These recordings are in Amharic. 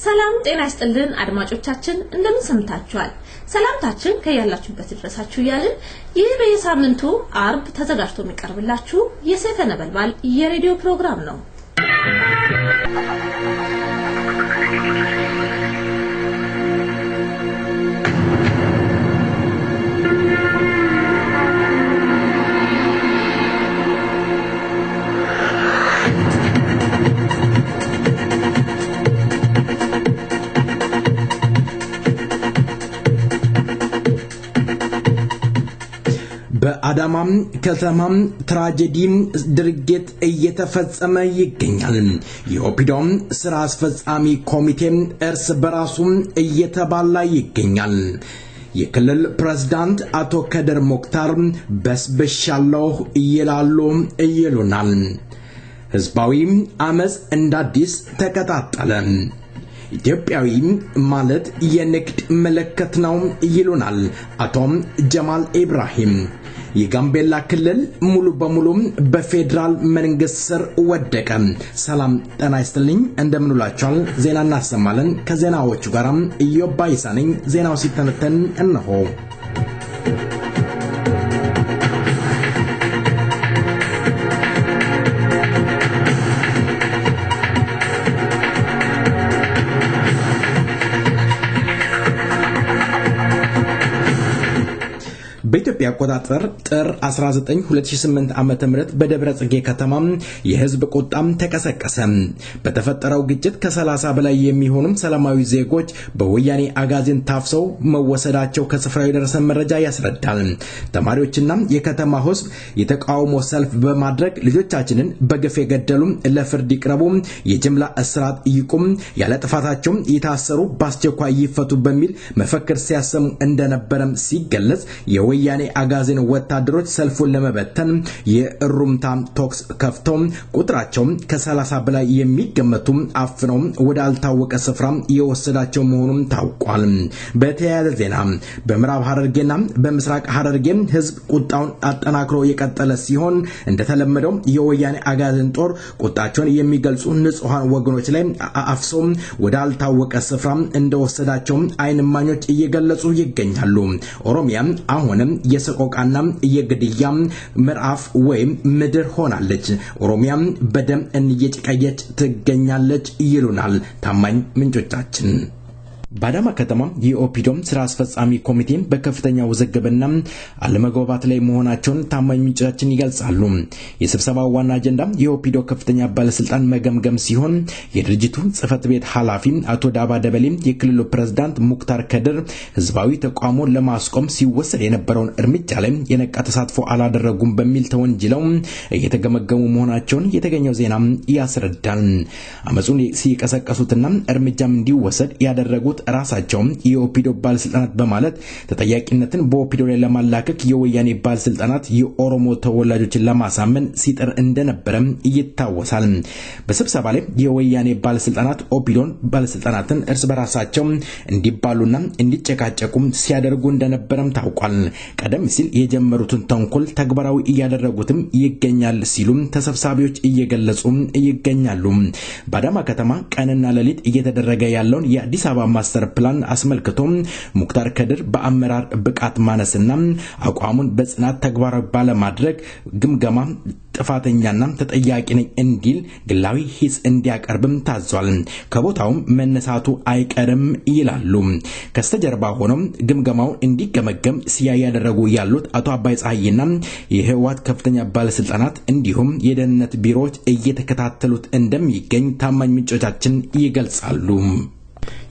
ሰላም ጤና ይስጥልን አድማጮቻችን እንደምን ሰምታችኋል ሰላምታችን ከያላችሁበት ድረሳችሁ ያልን ይህ በየሳምንቱ አርብ ተዘጋጅቶ የሚቀርብላችሁ የሰይፈ ነበልባል የሬዲዮ ፕሮግራም ነው በአዳማም ከተማም ትራጀዲ ድርጊት እየተፈጸመ ይገኛል የኦፒዶም ስራ አስፈጻሚ ኮሚቴ እርስ በራሱ እየተባላ ይገኛል የክልል ፕሬዝዳንት አቶ ከደር ሞክታር በስበሻለው ይሉናል ህዝባዊ አመጽ እንዳዲስ ተቀጣጣለ ኢትዮጵያዊ ማለት የንግድ መለከት ነው ይሉናል አቶ ጀማል ኢብራሂም የጋምቤላ ክልል ሙሉ በሙሉ በፌደራል መንግስት ስር ወደቀ ሰላም ጤና ይስጥልኝ እንደምንላችኋል ዜና እናሰማለን ከዜናዎቹ ጋርም ኢዮባይሳነኝ ዜናው ሲተነተን እነሆ በኢትዮጵያ አቆጣጠር ጥር 19 2008 ዓመተ ምህረት በደብረ ጽጌ ከተማ የህዝብ ቁጣም ተቀሰቀሰ በተፈጠረው ግጭት ከ30 በላይ የሚሆኑ ሰላማዊ ዜጎች በወያኔ አጋዚን ታፍሰው መወሰዳቸው ከስፍራው የደረሰ መረጃ ያስረዳል ተማሪዎችና የከተማ ህዝብ የተቃውሞ ሰልፍ በማድረግ ልጆቻችንን በግፍ የገደሉ ለፍርድ ይቅረቡ የጅምላ እስራት ይቁም ያለ ጥፋታቸው የታሰሩ በአስቸኳይ ይፈቱ በሚል መፈክር ሲያሰሙ እንደነበረም ሲገለጽ የወያኔ አጋዚን ወታደሮች ሰልፉን ለመበተን የሩምታ ቶክስ ከፍተው ቁጥራቸው ከ30 በላይ የሚገመቱ አፍነው ወደ አልታወቀ ስፍራ የወሰዳቸው መሆኑን ታውቋል በተያያዘ ዜና በምዕራብ ሐረርጌና በምስራቅ ሐረርጌ ህዝብ ቁጣውን አጠናክሮ የቀጠለ ሲሆን እንደተለመደው የወያኔ አጋዚን ጦር ቁጣቸውን የሚገልጹ ንጹሃን ወገኖች ላይ አፍሶ ወደ አልታወቀ ስፍራ እንደወሰዳቸው አይንማኞች እየገለጹ ይገኛሉ ኦሮሚያ አሁንም የሰቆቃና የግድያ ምዕራፍ ወይም ምድር ሆናለች ኦሮሚያ በደም እየጨቀየች ትገኛለች ይሉናል ታማኝ ምንጮቻችን ባዳማ ከተማ የኦፒዶም ስራ አስፈጻሚ ኮሚቴ በከፍተኛ ውዝግብና አለመግባባት ላይ መሆናቸውን ታማኝ ምንጮቻችን ይገልጻሉ የስብሰባው ዋና አጀንዳ የኦፒዶ ከፍተኛ ባለስልጣን መገምገም ሲሆን የድርጅቱ ጽፈት ቤት ኃላፊ አቶ ዳባ ደበሌ የክልሉ ፕሬዝዳንት ሙክታር ከድር ህዝባዊ ተቋሙን ለማስቆም ሲወሰድ የነበረውን እርምጃ ላይ የነቃ ተሳትፎ አላደረጉም በሚል ተወንጅለው እየተገመገሙ መሆናቸውን የተገኘው ዜና ያስረዳል አመጹን ሲቀሰቀሱትና እርምጃም እንዲወሰድ ያደረጉት ራሳቸው የኦፒዶ ባለስልጣናት በማለት ተጠያቂነትን በኦፒዶ ላይ ለማላከክ የወያኔ ባለስልጣናት የኦሮሞ ተወላጆችን ለማሳመን ሲጥር እንደነበረ ይታወሳል በስብሰባ ላይ የወያኔ ባለስልጣናት ኦፒዶን ባለስልጣናትን እርስ በራሳቸው እንዲባሉና እንዲጨቃጨቁ ሲያደርጉ እንደነበረም ታውቋል ቀደም ሲል የጀመሩትን ተንኮል ተግባራዊ እያደረጉትም ይገኛል ሲሉ ተሰብሳቢዎች እየገለጹ ይገኛሉ ባዳማ ከተማ ቀንና ሌሊት እየተደረገ ያለውን የአዲስ አበባ ማስተር ፕላን አስመልክቶ ሙክታር ከድር በአመራር ብቃት ማነስና አቋሙን በጽናት ተግባራዊ ባለማድረግ ግምገማ ጥፋተኛና ተጠያቂ ነኝ እንዲል ግላዊ ሂስ እንዲያቀርብም ታዟል ከቦታው መነሳቱ አይቀርም ይላሉ ከስተጀርባ ሆኖ ግምገማው እንዲገመገም ሲያይ ያደረጉ ያሉት አቶ አባይ ጻይና የህዋት ከፍተኛ ባለስልጣናት እንዲሁም የደህንነት ቢሮዎች እየተከታተሉት እንደሚገኝ ታማኝ ምንጮቻችን ይገልጻሉ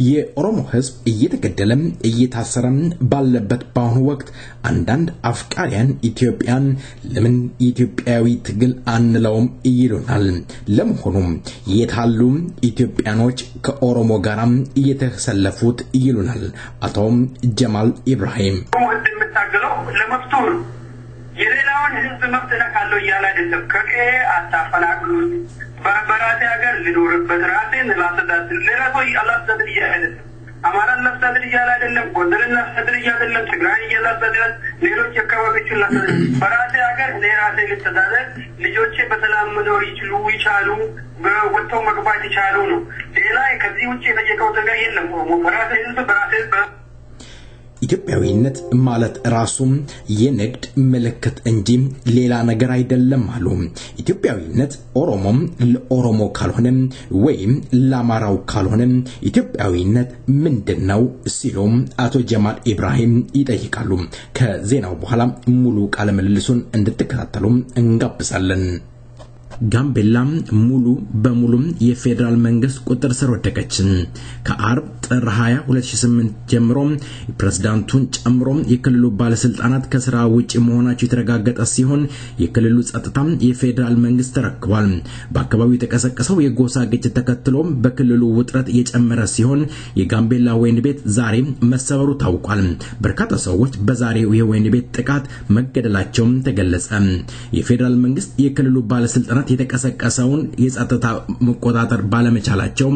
የኦሮሞ ህዝብ እየተገደለም እየታሰረም ባለበት ባሁን ወቅት አንዳንድ አፍቃሪያን ኢትዮጵያን ለምን ኢትዮጵያዊ ትግል አንለውም ይሉናል ለመሆኑ የታሉ ኢትዮጵያኖች ከኦሮሞ ጋራም እየተሰለፉት ይሉናል አቶ ጀማል ኢብራሂም ወደምታገለው ለመፍቱር የሌላውን ህዝብ መብት ለካለው ይያላ አይደለም ከቀዬ አታፈናቅሉ በራሴ ሀገር ልኖርበት ራሴን ላስተዳድር ለራሴ አላስተዳድር ይያለ አማራን ለፍታድር ይያል አይደለም ጎንደርን ለፍታድር ይያደለም ትግራይ ይያላስተዳደር ሌሎች አካባቢዎችን ለፍታድር በራሴ ሀገር ለራሴ ልተዳደር ልጆቼ በሰላም መኖር ይቻሉ ወጥተው መግባት ይቻሉ ነው ሌላ ከዚህ ውጪ የተጀቀው ነገር የለም በራሴ ህዝብ በራሴ ኢትዮጵያዊነት ማለት ራሱም የንግድ ምልክት እንጂ ሌላ ነገር አይደለም አሉ። ኢትዮጵያዊነት ኦሮሞም ለኦሮሞ ካልሆነ ወይም ለአማራው ካልሆነ ኢትዮጵያዊነት ምንድነው ሲሉም አቶ ጀማል ኢብራሂም ይጠይቃሉ። ከዜናው በኋላ ሙሉ ቃለ ምልልሱን እንድትከታተሉ እንጋብዛለን። ጋምቤላ ሙሉ በሙሉ የፌደራል መንግስት ቁጥጥር ስር ወደቀች። ከአርብ ጥር 20 2008 ጀምሮ ፕሬዝዳንቱን ጨምሮ የክልሉ ባለስልጣናት ከስራ ውጪ መሆናቸው የተረጋገጠ ሲሆን የክልሉ ጸጥታ የፌደራል መንግስት ተረክቧል። በአካባቢው የተቀሰቀሰው የጎሳ ግጭት ተከትሎ በክልሉ ውጥረት የጨመረ ሲሆን የጋምቤላ ወይን ቤት ዛሬ መሰበሩ ታውቋል። በርካታ ሰዎች በዛሬው የወይን ቤት ጥቃት መገደላቸው ተገለጸ። የፌደራል መንግስት የክልሉ ባለስልጣናት የተቀሰቀሰውን የጸጥታ መቆጣጠር ባለመቻላቸው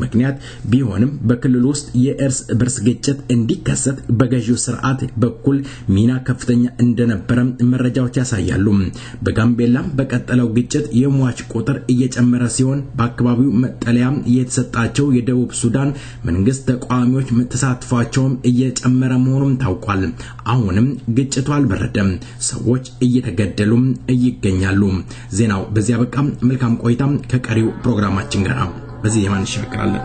ምክንያት ቢሆንም በክልሉ ውስጥ የእርስ በርስ ግጭት እንዲከሰት በገዢው ስርዓት በኩል ሚና ከፍተኛ እንደነበረ መረጃዎች ያሳያሉ። በጋምቤላ በቀጠለው ግጭት የሟች ቁጥር እየጨመረ ሲሆን በአካባቢው መጠለያ የተሰጣቸው የደቡብ ሱዳን መንግስት ተቃዋሚዎች ተሳትፏቸው እየጨመረ መሆኑን ታውቋል። አሁንም ግጭቱ አልበረደም፣ ሰዎች እየተገደሉ ይገኛሉ። ዜናው በዚያ በቃ መልካም ቆይታ ከቀሪው ፕሮግራማችን ጋር በዚህ የማን ይሻገራለን።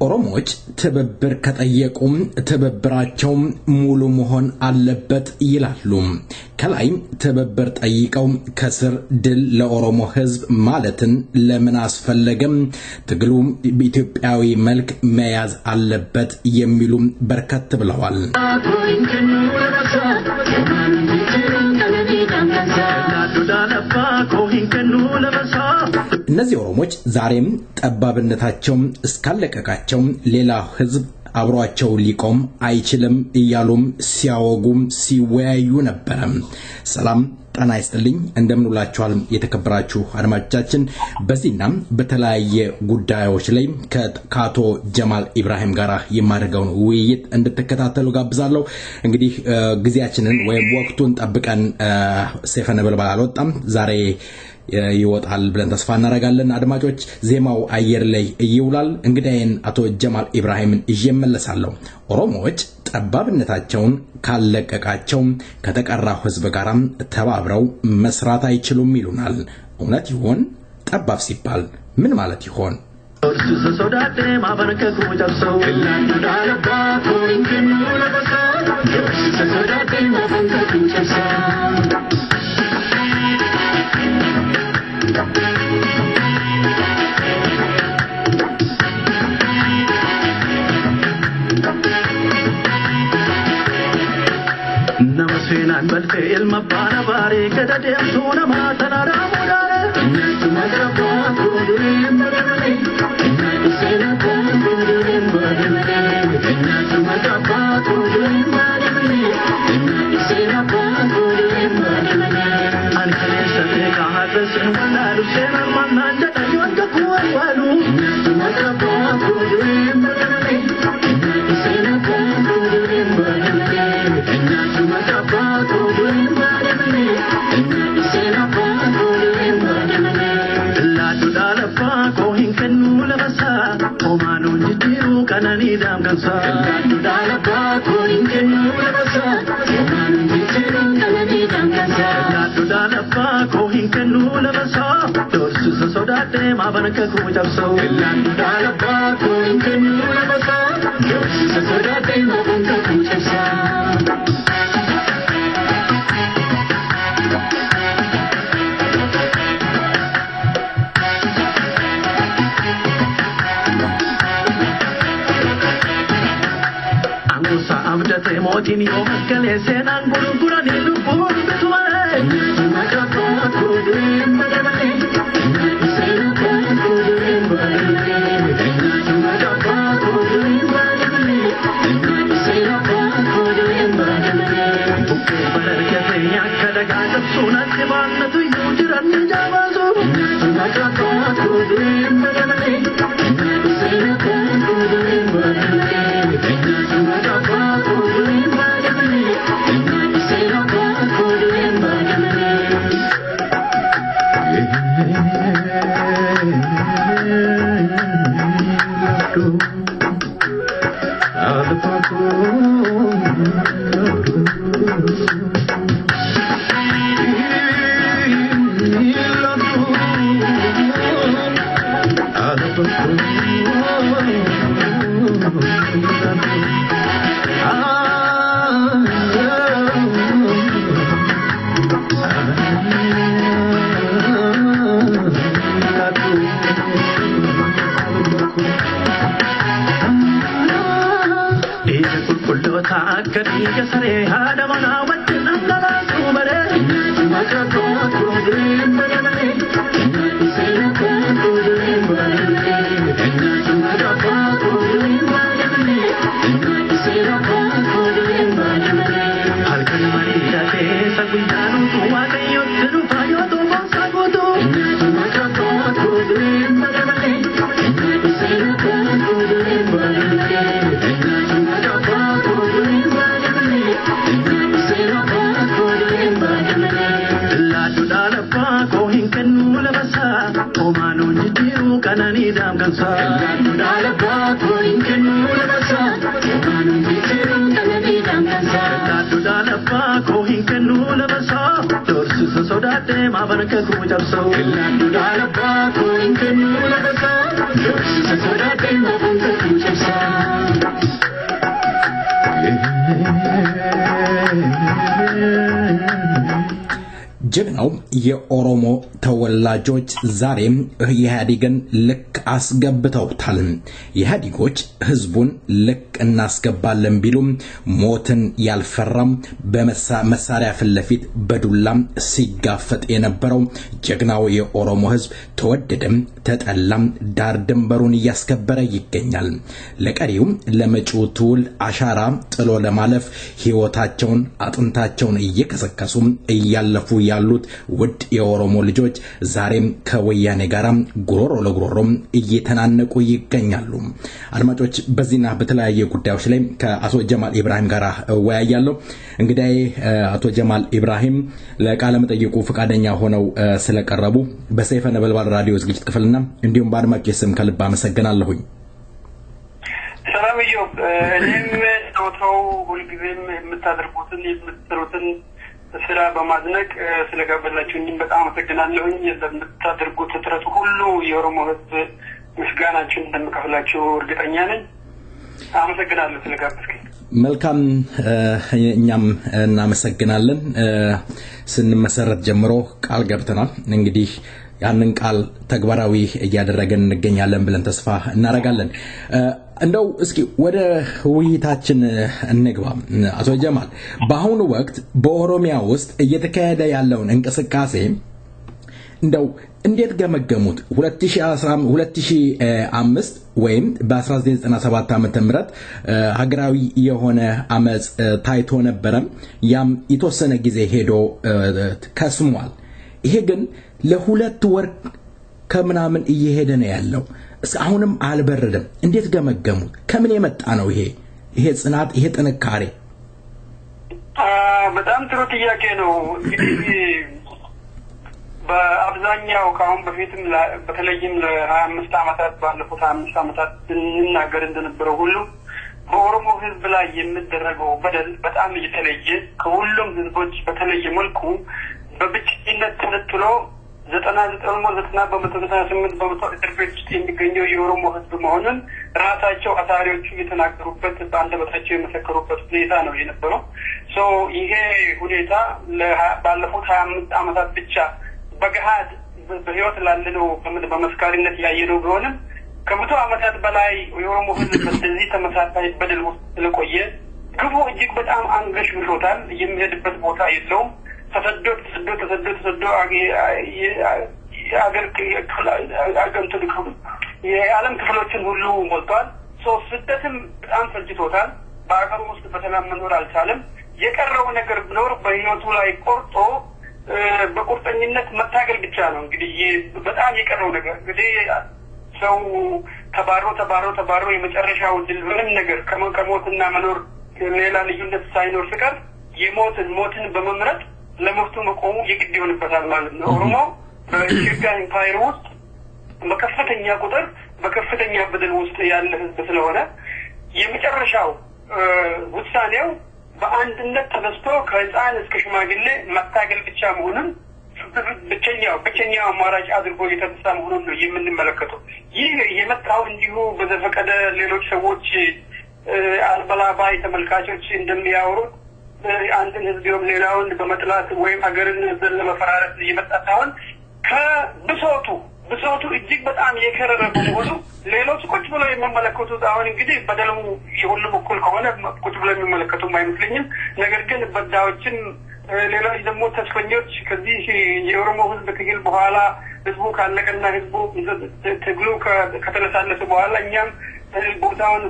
ኦሮሞዎች ትብብር ከጠየቁም ትብብራቸው ሙሉ መሆን አለበት ይላሉ። ከላይ ትብብር ጠይቀው ከስር ድል ለኦሮሞ ህዝብ ማለትን ለምን አስፈለገም? ትግሉ በኢትዮጵያዊ መልክ መያዝ አለበት የሚሉ በርከት ብለዋል። እነዚህ ኦሮሞዎች ዛሬም ጠባብነታቸው እስካለቀቃቸው ሌላ ህዝብ አብሯቸው ሊቆም አይችልም እያሉም ሲያወጉም ሲወያዩ ነበር። ሰላም ጤና ይስጥልኝ እንደምንውላችኋል የተከበራችሁ አድማጮቻችን። በዚህና በተለያየ ጉዳዮች ላይ ከአቶ ጀማል ኢብራሂም ጋር የማደርገውን ውይይት እንድትከታተሉ ጋብዛለሁ። እንግዲህ ጊዜያችንን ወይም ወቅቱን ጠብቀን ሰይፈ ነበልባል አልወጣም። ዛሬ ይወጣል ብለን ተስፋ እናደርጋለን። አድማጮች ዜማው አየር ላይ ይውላል። እንግዲያዬን አቶ ጀማል ኢብራሂምን ይመለሳለሁ። ኦሮሞዎች ጠባብነታቸውን ካለቀቃቸው ከተቀራው ህዝብ ጋራም ተባብረው መስራት አይችሉም ይሉናል። እውነት ይሆን? ጠባብ ሲባል ምን ማለት ይሆን? Namasenan balte ilma bana bare kada dem sona ma tanara mudare namaga pa kudurim badale namasenan pa kudurim badale namaga pa kudurim badale namasenan pa kudurim badale ankale sate kahat sen wala rusena manna jata yonka kuwalu namaga pa kudurim badale namasenan pa kudurim badale Motini o kale senan gurugura ne lupur betumare namaga pa kudurim badale namasenan pa kudurim badale namaga pa kudurim badale namasenan pa kudurim badale ukke balar ke ya kadaga sunat banatu yujiran jawazu namaga pa kudurim badale namasenan pa kudurim badale namaga pa sodaate maabarkatu jabsoo ilaallu daalabbaatu inkennu lafasaa beeksisa sodaate maabarkatu jabsaa ጀግናው የኦሮሞ ተወላጆች ዛሬም ኢህአዴግን ልክ አስገብተውታል። ኢህአዴጎች ህዝቡን ልክ እናስገባለን ቢሉም ሞትን ያልፈራም በመሳሪያ ፍለፊት በዱላም ሲጋፈጥ የነበረው ጀግናው የኦሮሞ ህዝብ ተወደደም ተጠላም ዳር ድንበሩን እያስከበረ ይገኛል። ለቀሪው ለመጪው ትውልድ አሻራ ጥሎ ለማለፍ ህይወታቸውን አጥንታቸውን እየከሰከሱ እያለፉ ያሉት ውድ የኦሮሞ ልጆች ዛሬም ከወያኔ ጋር ጉሮሮ ለጉሮሮ እየተናነቁ ይገኛሉ። አድማጮች በዚህና በተለያየ ጉዳዮች ላይ ከአቶ ጀማል ኢብራሂም ጋር ወያያለሁ። እንግዲህ አቶ ጀማል ኢብራሂም ለቃለ መጠይቁ ፈቃደኛ ሆነው ስለቀረቡ በሰይፈ ነበልባል ራዲዮ ዝግጅት ክፍልና እንዲሁም በአድማጮች ስም ከልብ አመሰግናለሁ። ሰላም ይሁን። እኔም ቶታው ሁልጊዜም የምታደርጉትን የምትሰሩትን ስራ በማድነቅ ስለጋበዛችሁኝ በጣም አመሰግናለሁ። የምታደርጉት ጥረት ሁሉ የኦሮሞ ህዝብ ምስጋናችሁን እንደምከፍላችሁ እርግጠኛ ነኝ። አመሰግናለሁ ስለጋበዝከኝ። መልካም እኛም እናመሰግናለን። ስንመሰረት ጀምሮ ቃል ገብተናል። እንግዲህ ያንን ቃል ተግባራዊ እያደረገን እንገኛለን ብለን ተስፋ እናረጋለን። እንደው እስኪ ወደ ውይይታችን እንግባ። አቶ ጀማል በአሁኑ ወቅት በኦሮሚያ ውስጥ እየተካሄደ ያለውን እንቅስቃሴ እንደው እንዴት ገመገሙት? 2005 ወይም በ1997 ዓመተ ምህረት ሀገራዊ የሆነ አመጽ ታይቶ ነበር። ያም የተወሰነ ጊዜ ሄዶ ከስሟል። ይሄ ግን ለሁለት ወር ከምናምን እየሄደ ነው ያለው። አሁንም አልበረደም። እንዴት ገመገሙት? ከምን የመጣ ነው ይሄ ጽናት፣ ይሄ ጥንካሬ? በጣም ጥሩ ጥያቄ ነው። በአብዛኛው ካሁን በፊትም በተለይም ለ25 አመታት ባለፉት 25 አመታት እንናገር እንደነበረው ሁሉ በኦሮሞ ህዝብ ላይ የሚደረገው በደል በጣም እየተለየ ከሁሉም ህዝቦች በተለየ መልኩ በብቸኝነት ተነጥሎ 99.98% እስር ቤት ውስጥ የሚገኘው የኦሮሞ ህዝብ መሆኑን ራሳቸው አሳሪዎቹ የተናገሩበት በአንደበታቸው የመሰከሩበት ሁኔታ ነው የነበረው። ይሄ ሁኔታ ባለፉት 25 አመታት ብቻ በገሃድ በህይወት ላለነው በመስካሪነት ያየነው ቢሆንም ከመቶ አመታት በላይ የኦሮሞ ህዝብ በዚህ ተመሳሳይ በደል ውስጥ ስለቆየ ግቡ እጅግ በጣም አንገሽግሾታል። የሚሄድበት ቦታ የለውም። ተሰዶ የዓለም ክፍሎችን ሁሉ ሞልቷል። ስደትም በጣም ፈጅቶታል። በአገሩ ውስጥ በሰላም መኖር አልቻለም። የቀረው ነገር ቢኖር በህይወቱ ላይ ቆርጦ በቁርጠኝነት መታገል ብቻ ነው። እንግዲህ በጣም የቀረው ነገር እንግዲህ ሰው ተባሮ የመጨረሻው ድል ምንም ነገር ከሞትና መኖር ሌላ ልዩነት ሳይኖር ፍቅር ሞትን በመምረጥ ለሞቱ መቆሙ የግድ ይሆንበታል ማለት ነው። ኦሮሞ በኢትዮጵያ ኢምፓየር ውስጥ በከፍተኛ ቁጥር በከፍተኛ በደል ውስጥ ያለ ህዝብ ስለሆነ የመጨረሻው ውሳኔው በአንድነት ተነስቶ ከህፃን እስከ ሽማግሌ መታገል ብቻ መሆኑን ብቸኛው አማራጭ አድርጎ የተነሳ መሆኑን ነው የምንመለከተው። ይህ የመጣው እንዲሁ በዘፈቀደ ሌሎች ሰዎች አልበላባይ ተመልካቾች እንደሚያወሩት አንድን ህዝብም ሌላውን በመጥላት ወይም ሀገርን ለመፈራረስ የመጣ ሳይሆን ከብሶቱ እጅግ በጣም የከረረ በመሆኑ ሌሎች ቁጭ ብለው የሚመለከቱት አሁን እንግዲህ በደሉ የሁሉም እኩል ከሆነ ቁጭ ብለው የሚመለከቱም አይመስለኝም። ነገር ግን በዳዎችን ሌሎች ደግሞ ተስፈኞች ከዚህ የኦሮሞ ህዝብ ትግል በኋላ ህዝቡ ካለቀና ህዝቡ ትግሉ ከተነሳነሰ በኋላ እኛም ቦታውን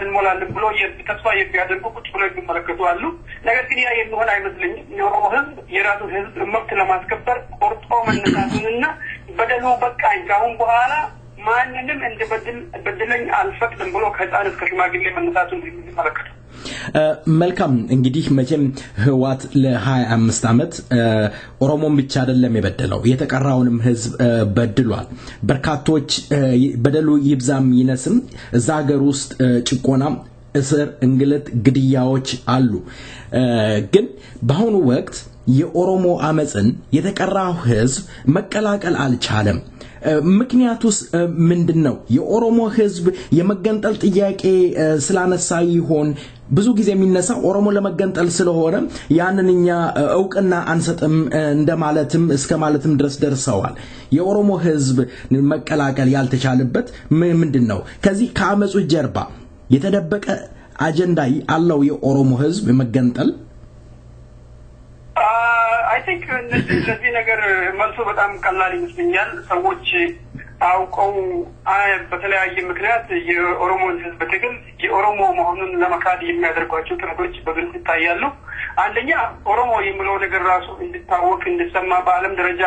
እንሞላለን ብሎ ተስፋ የሚያደርጉ ቁጭ ብለው የሚመለከቱ አሉ። ነገር ግን ያ የሚሆን አይመስለኝም። የኦሮሞ ህዝብ የራሱን ህዝብ መብት ለማስከበር ቆርጦ መነሳቱንና በደሉ በቃኝ ካሁን በኋላ ማንንም በደለኝ አልፈቅድም ብሎ ከህፃን እስከ ሽማግሌ መነሳቱን የሚመለከቱ። መልካም እንግዲህ መቼም ህዋት ለ25 አመት ኦሮሞን ብቻ አይደለም የበደለው የተቀራውንም ህዝብ በድሏል። በርካቶች በደሉ ይብዛም ይነስም እዛ ሀገር ውስጥ ጭቆና እስር እንግልት ግድያዎች አሉ ግን በአሁኑ ወቅት የኦሮሞ አመጽን የተቀራው ህዝብ መቀላቀል አልቻለም ምክንያቱስ ምንድነው የኦሮሞ ህዝብ የመገንጠል ጥያቄ ስላነሳ ይሆን ብዙ ጊዜ የሚነሳው ኦሮሞ ለመገንጠል ስለሆነ ያንንኛ እውቅና አንሰጥም እንደማለትም እስከ ማለትም ድረስ ደርሰዋል የኦሮሞ ህዝብ መቀላቀል ያልተቻለበት ምንድነው ከዚህ ከአመጹ ጀርባ የተደበቀ አጀንዳ አለው የኦሮሞ ህዝብ መገንጠል I think ለዚህ ነገር መልሱ በጣም ቀላል ይመስለኛል ሰዎች አውቀው በተለያየ ምክንያት የኦሮሞን ህዝብ ትግል የኦሮሞ መሆኑን ለመካድ የሚያደርጓቸው ጥረቶች በግልጽ ይታያሉ አንደኛ ኦሮሞ የሚለው ነገር ራሱ እንዲታወቅ እንዲሰማ በአለም ደረጃ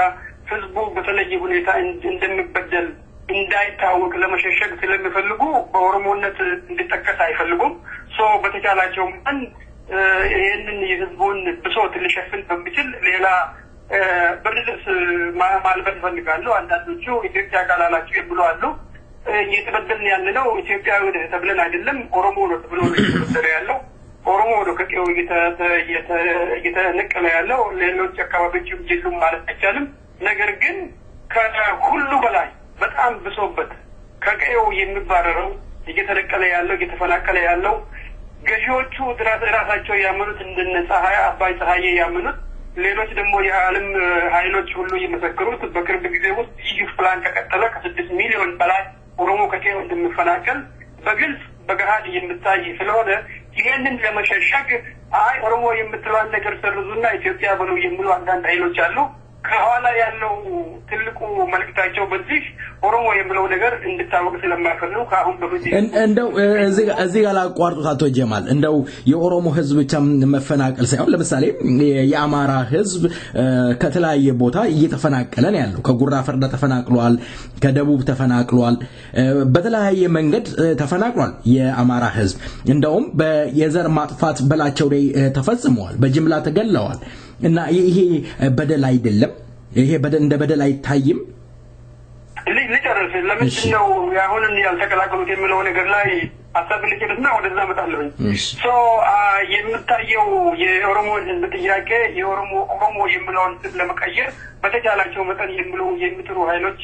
ህዝቡ በተለየ ሁኔታ እንደሚበደል እንዳይታወቅ ለመሸሸግ ስለሚፈልጉ በኦሮሞነት እንዲጠቀስ አይፈልጉም በተቻላቸው ይሄንን የህዝቡን ብሶት ሊሸፍን በሚችል ሌላ በርድስ ማልበት ፈልጋሉ አንዳንዶቹ ኢትዮጵያ ካላላችሁ ይብሉ አሉ እየተበደልን ያለነው ኢትዮጵያዊ ተብለን አይደለም ኦሮሞ ነው ተብሎ ነው ያለው ኦሮሞ ነው ከቀው እየተነቀለ ያለው ሌሎች አካባቢዎች ይጅሉ ማለት አይቻልም ነገር ግን ከሁሉ በላይ በጣም ብሶበት ከቀው የሚባረረው እየተነቀለ ያለው እየተፈናቀለ ያለው ገዢዎቹ ራሳቸው ያመኑት እንደነፀሐይ አባይ ፀሐይ ያመኑት ሌሎች ደግሞ የዓለም ኃይሎች ሁሉ እየመሰከሩት በቅርብ ጊዜ ውስጥ ይህ ፕላን ተከተለ ከ6 ሚሊዮን በላይ ኦሮሞ ከቀው እንደሚፈናቀል በግልጽ በገሃድ የሚታይ ስለሆነ ይሄንን ለመሸሸግ ኦሮሞ የምትለው ነገር ሰርዙና ኢትዮጵያ ብለው የሚሉ አንዳንድ ኃይሎች አሉ ከኋላ ያለው ትልቁ መልክታቸው በዚህ ኦሮሞ የሚለው ነገር እንድታወቅ ስለማይፈልጉ ካሁን በፊት እንደው እዚህ ጋር አቋርጡት አቶ ጀማል እንደው የኦሮሞ ህዝብ ብቻ መፈናቀል ሳይሆን ለምሳሌ የአማራ ህዝብ ከተለያየ ቦታ እየተፈናቀለ ነው ያለው ከጉራ ፈርዳ ተፈናቅሏል ከደቡብ ተፈናቅሏል በተለያየ መንገድ ተፈናቅሏል የአማራ ህዝብ እንደውም በየዘር ማጥፋት በላቸው ላይ ተፈጽመዋል በጅምላ ተገለዋል እና ይሄ በደል አይደለም ይሄ እንደ በደል አይታይም ልጨርስ ለምንድነው ያሁን ያልተቀላቀሉት የሚለው ነገር ላይ አሳብልጭልና ወደዛ መጣለኝ የምታየው የኦሮሞ ህዝብ ጥያቄ ኦሮሞ የሚለውን ለመቀየር በተቻላቸው መጠን የሚጥሩ ኃይሎች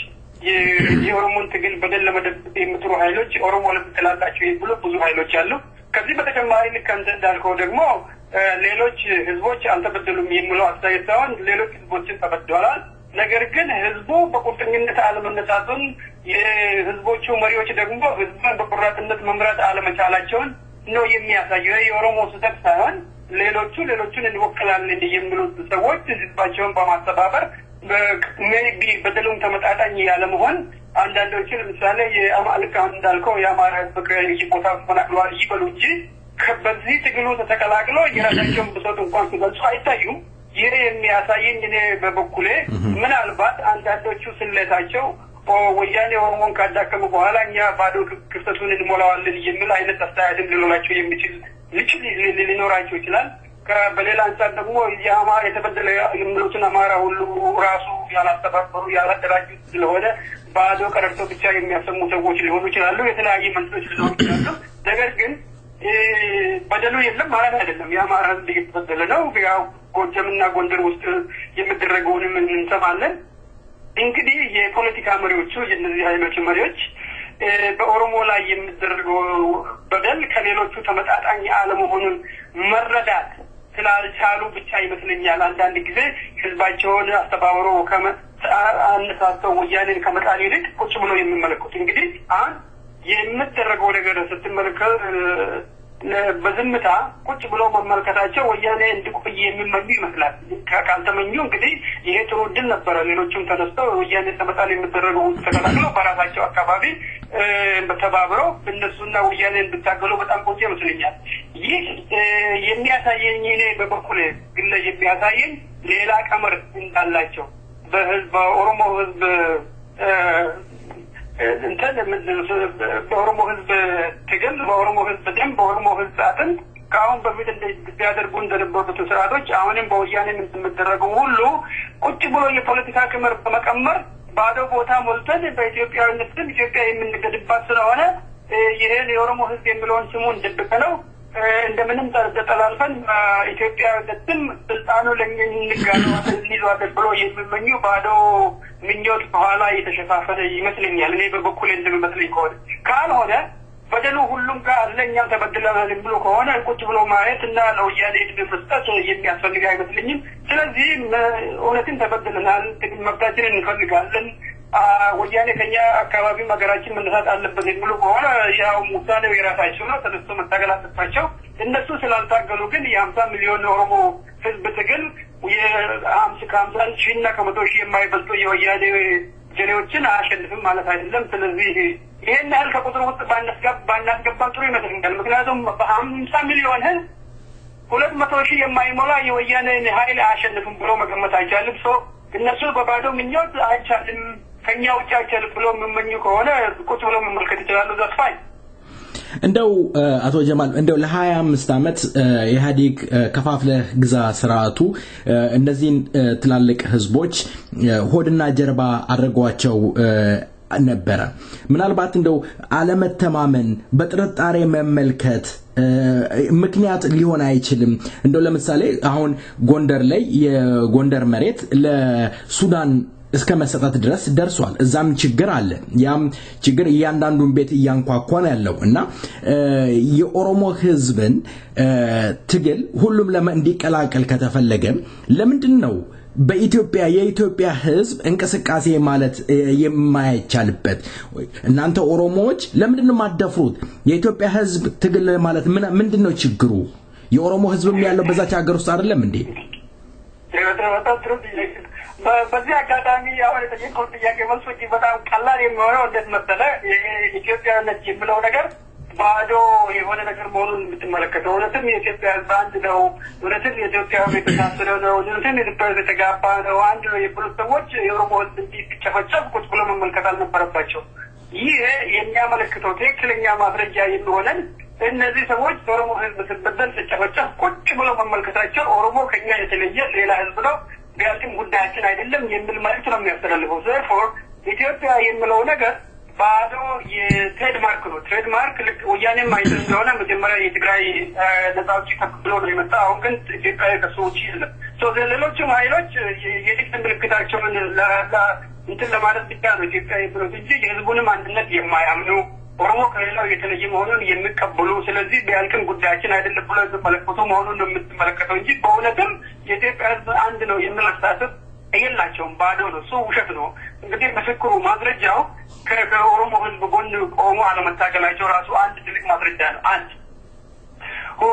የኦሮሞን ትግል በደል ለመደበቅ የሚጥሩ ኃይሎች ኦሮሞ ለምትላላቸው የሚሉ ብዙ ኃይሎች አሉ ከዚህ በተጨማሪ ልከንተ እንዳልከው ደግሞ ሌሎች ህዝቦች አልተበደሉም የሚለው አስተያየታውን ሌሎች ህዝቦችን ተበድለዋል ነገር ግን ህዝቡ በቁርጠኝነት አለመነሳቱን የህዝቦቹ መሪዎች ደግሞ ህዝቡን በቁርጠኝነት መምራት አለመቻላቸውን ነው የሚያሳየው የኦሮሞ ስህተት ሳይሆን ሌሎቹን እንወክላለን የሚሉ ሰዎች ህዝባቸውን በማስተባበር ሜቢ በደሉም ተመጣጣኝ ያለመሆን አንዳንዶቹ ለምሳሌ የአማልካን እንዳልከው የአማራ ህዝብ ከየቦታው ተፈናቅሏል ይበሉ እንጂ ከበዚህ ትግሉ ተቀላቅሎ የራሳቸውን ብሶት እንኳን ሲገልጹ አይታዩም ይሄ የሚያሳየኝ እኔ በበኩሌ ምናልባት አንዳንዶቹ ስለታቸው ወያኔ ኦሮሞን ካዳከሙ በኋላ እኛ ባዶ ክፍተቱን እንሞላዋለን የሚል አይነት አስተያየት ሊኖራቸው የሚችል ሊኖራቸው ይችላል በሌላ አንጻር ደግሞ የአማራ የተበደለ የሚሉትን አማራ ሁሉ ራሱ ያላስተባበሩ ያላደራጁ ስለሆነ ባዶ ቀረርቶ ብቻ የሚያሰሙ ሰዎች ሊሆኑ ይችላሉ የተለያየ መልሶች ሊኖሩ ይችላሉ ነገር ግን በደሉ የለም ማለት አይደለም የአማራ ህዝብ እየተበደለ ነው ያው ጎጃምና ጎንደር ውስጥ የሚደረገውንም እንሰማለን እንግዲህ የፖለቲካ መሪዎቹ የነዚህ ኃይሎች መሪዎች በኦሮሞ ላይ የሚደረገው በደል ከሌሎቹ ተመጣጣኝ አለመሆኑን መረዳት ስላልቻሉ ብቻ ይመስለኛል አንዳንድ ጊዜ ህዝባቸውን አስተባብሮ አነሳስተው ወያኔን ከመጣል ይልቅ ቁጭ ብሎ የሚመለከቱ እንግዲህ የሚደረገው ነገር ስትመለከት በዝምታ ቁጭ ብሎ መመልከታቸው ወያኔ እንዲቆይ የሚመኙ ይመስላል ካልተመኙ እንግዲህ ይሄ ጥሩ ድል ነበር ሌሎችም ተነስተው ወያኔ ተመጣጣኝ የሚደረገው ተከታትለው በራሳቸው አካባቢ በተባብረው እነሱና ወያኔ እንድታገሉ በጣም ቆንጆ ይመስለኛል ይህ የሚያሳየኝ እኔ በበኩሌ ግን የሚያሳየኝ ሌላ ቀመር እንዳላቸው በኦሮሞ ህዝብ በኦሮሞ ህዝብ ትግል በኦሮሞ ህዝብ ደም በኦሮሞ ህዝብ አጥንት ካሁን በፊት እንደሚያደርጉ እንደነበሩት ስርዓቶች አሁንም በወያኔ እንደሚደረገው ሁሉ ቁጭ ብሎ የፖለቲካ ክምር በመቀመር ባዶ ቦታ ሞልተን በኢትዮጵያዊነት ኢትዮጵያ የምንገድባት ስለሆነ ይሄን የኦሮሞ ህዝብ የሚለውን ስሙን ደብቀነው እንደምንም ተጠላልፈን ኢትዮጵያዊነትም ስልጣኑ ለእንጋለው ብሎ የሚመኙ ባዶ ምኞት በኋላ የተሸፋፈነ ይመስለኛል። እኔ በበኩሌ እንደምመስለኝ ከሆነ ካልሆነ በደሉ ሁሉም ጋር ለኛም ተበድለናል ብሎ ከሆነ ቁጭ ብሎ ማየት እና ለወያኔ መስጠት የሚያስፈልግ አይመስለኝም። ስለዚህ እውነትን ተበድለናል፣ መብታችንን እንፈልጋለን፣ ወያኔ ከኛ አካባቢ ሀገራችን መነሳት አለበት የሚሉ ከሆነ ያው ሙሳኔው የራሳቸው ነው፣ ተነስቶ መታገል አለባቸው። እነሱ ስላልታገሉ ግን የ50 ሚሊዮን ኦሮሞ ህዝብ ትግል ከ50 ሺህ እና ከ100 ሺህ የማይበልጡ የወያኔ ጀኔዎችን አሸንፍም ማለት አይደለም። ስለዚህ ይሄን ያህል ከቁጥር ውስጥ ባናስገባ ጥሩ ይመስለኛል። ምክንያቱም በ50 ሚሊዮን ህዝብ 200 ሺህ የማይሞላ የወያኔ ኃይል አሸንፍም ብሎ መገመት አይቻልም። እነሱ በባዶ ምኞት አይቻልም ከኛ ውጭ አይቻልም ብሎ የሚመኙ ከሆነ ቁጭ ብሎ መመልከት ይችላሉ። ዘፋኝ እንደው አቶ ጀማል እንደው ለ25 አመት ኢህአዴግ ከፋፍለህ ግዛ ስርዓቱ እነዚህን ትላልቅ ህዝቦች ሆድና ጀርባ አድርጓቸው ነበረ። ምናልባት እንደው አለመተማመን በጥርጣሬ መመልከት ምክንያት ሊሆን አይችልም። እንደው ለምሳሌ አሁን ጎንደር ላይ የጎንደር መሬት ለሱዳን እስከ መሰጠት ድረስ ደርሷል። እዛም ችግር አለ። ያም ችግር እያንዳንዱን ቤት እያንኳኳ ነው ያለው እና የኦሮሞ ህዝብን ትግል ሁሉም እንዲቀላቀል ከተፈለገ ለምንድን ነው በኢትዮጵያ የኢትዮጵያ ህዝብ እንቅስቃሴ ማለት የማይቻልበት? እናንተ ኦሮሞዎች ለምንድን ነው ማደፍሩት? የኢትዮጵያ ህዝብ ትግል ማለት ምንድነው ችግሩ? የኦሮሞ ህዝብም ያለው በዛች ሀገር ውስጥ አይደለም እንዴ? በዚህ አጋጣሚ አሁን የተጠየቀው ጥያቄ መልሶች በጣም ቀላል የሚሆነው እንዴት መሰለህ? ኢትዮጵያዊነት የሚለው ነገር ባዶ የሆነ ነገር መሆኑን የምትመለከተው እውነትም የኢትዮጵያ ህዝብ አንድ ነው፣ እውነትም የኢትዮጵያ የተሳሰረ ነው፣ እውነትም የኢትዮጵያ የተጋባ ነው፣ አንድ ነው የሚሉ ሰዎች የኦሮሞ ህዝብ እንዲጨፈጨፍ ቁጭ ብሎ መመልከት አልነበረባቸው። ይህ የሚያመለክተው ትክክለኛ ማስረጃ የሚሆነን እነዚህ ሰዎች ኦሮሞ ህዝብ ሲበደል ሲጨፈጨፍ ቁጭ ብሎ መመልከታቸው ኦሮሞ ከኛ የተለየ ሌላ ህዝብ ነው፣ ቢያንስ ጉዳያችን አይደለም የሚል መልዕክት ነው የሚያስተላልፈው። therefore ኢትዮጵያ የሚለው ነገር ባዶ የትሬድማርክ ነው። ትሬድማርክ ልክ ወያኔም አይተን እንደሆነ መጀመሪያ የትግራይ ነፃ አውጪ ተብሎ ነው የመጣው። አሁን ግን ኢትዮጵያ ከሱ ውጪ የለም። ሌሎችም ኃይሎች የንግድ ምልክታቸውን እንትን ለማለት ብቻ ነው ኢትዮጵያ የሚሉት እንጂ የህዝቡንም አንድነት የማያምኑ ኦሮሞ ከሌላው የተለየ መሆኑን የሚቀበሉ ስለዚህ ቢያልቅም ጉዳያችን አይደለም ብሎ የተመለከቱ መሆኑን ነው የምትመለከተው እንጂ በእውነትም የኢትዮጵያ ህዝብ አንድ ነው የሚል አስተሳሰብ የላቸውም። ባዶ ነው። እሱ ውሸት ነው። እንግዲህ ምስክሩ ማስረጃው ከኦሮሞ ህዝብ ጎን ቆሞ አለመታገላቸው ራሱ አንድ ትልቅ ማስረጃ ነው። አንድ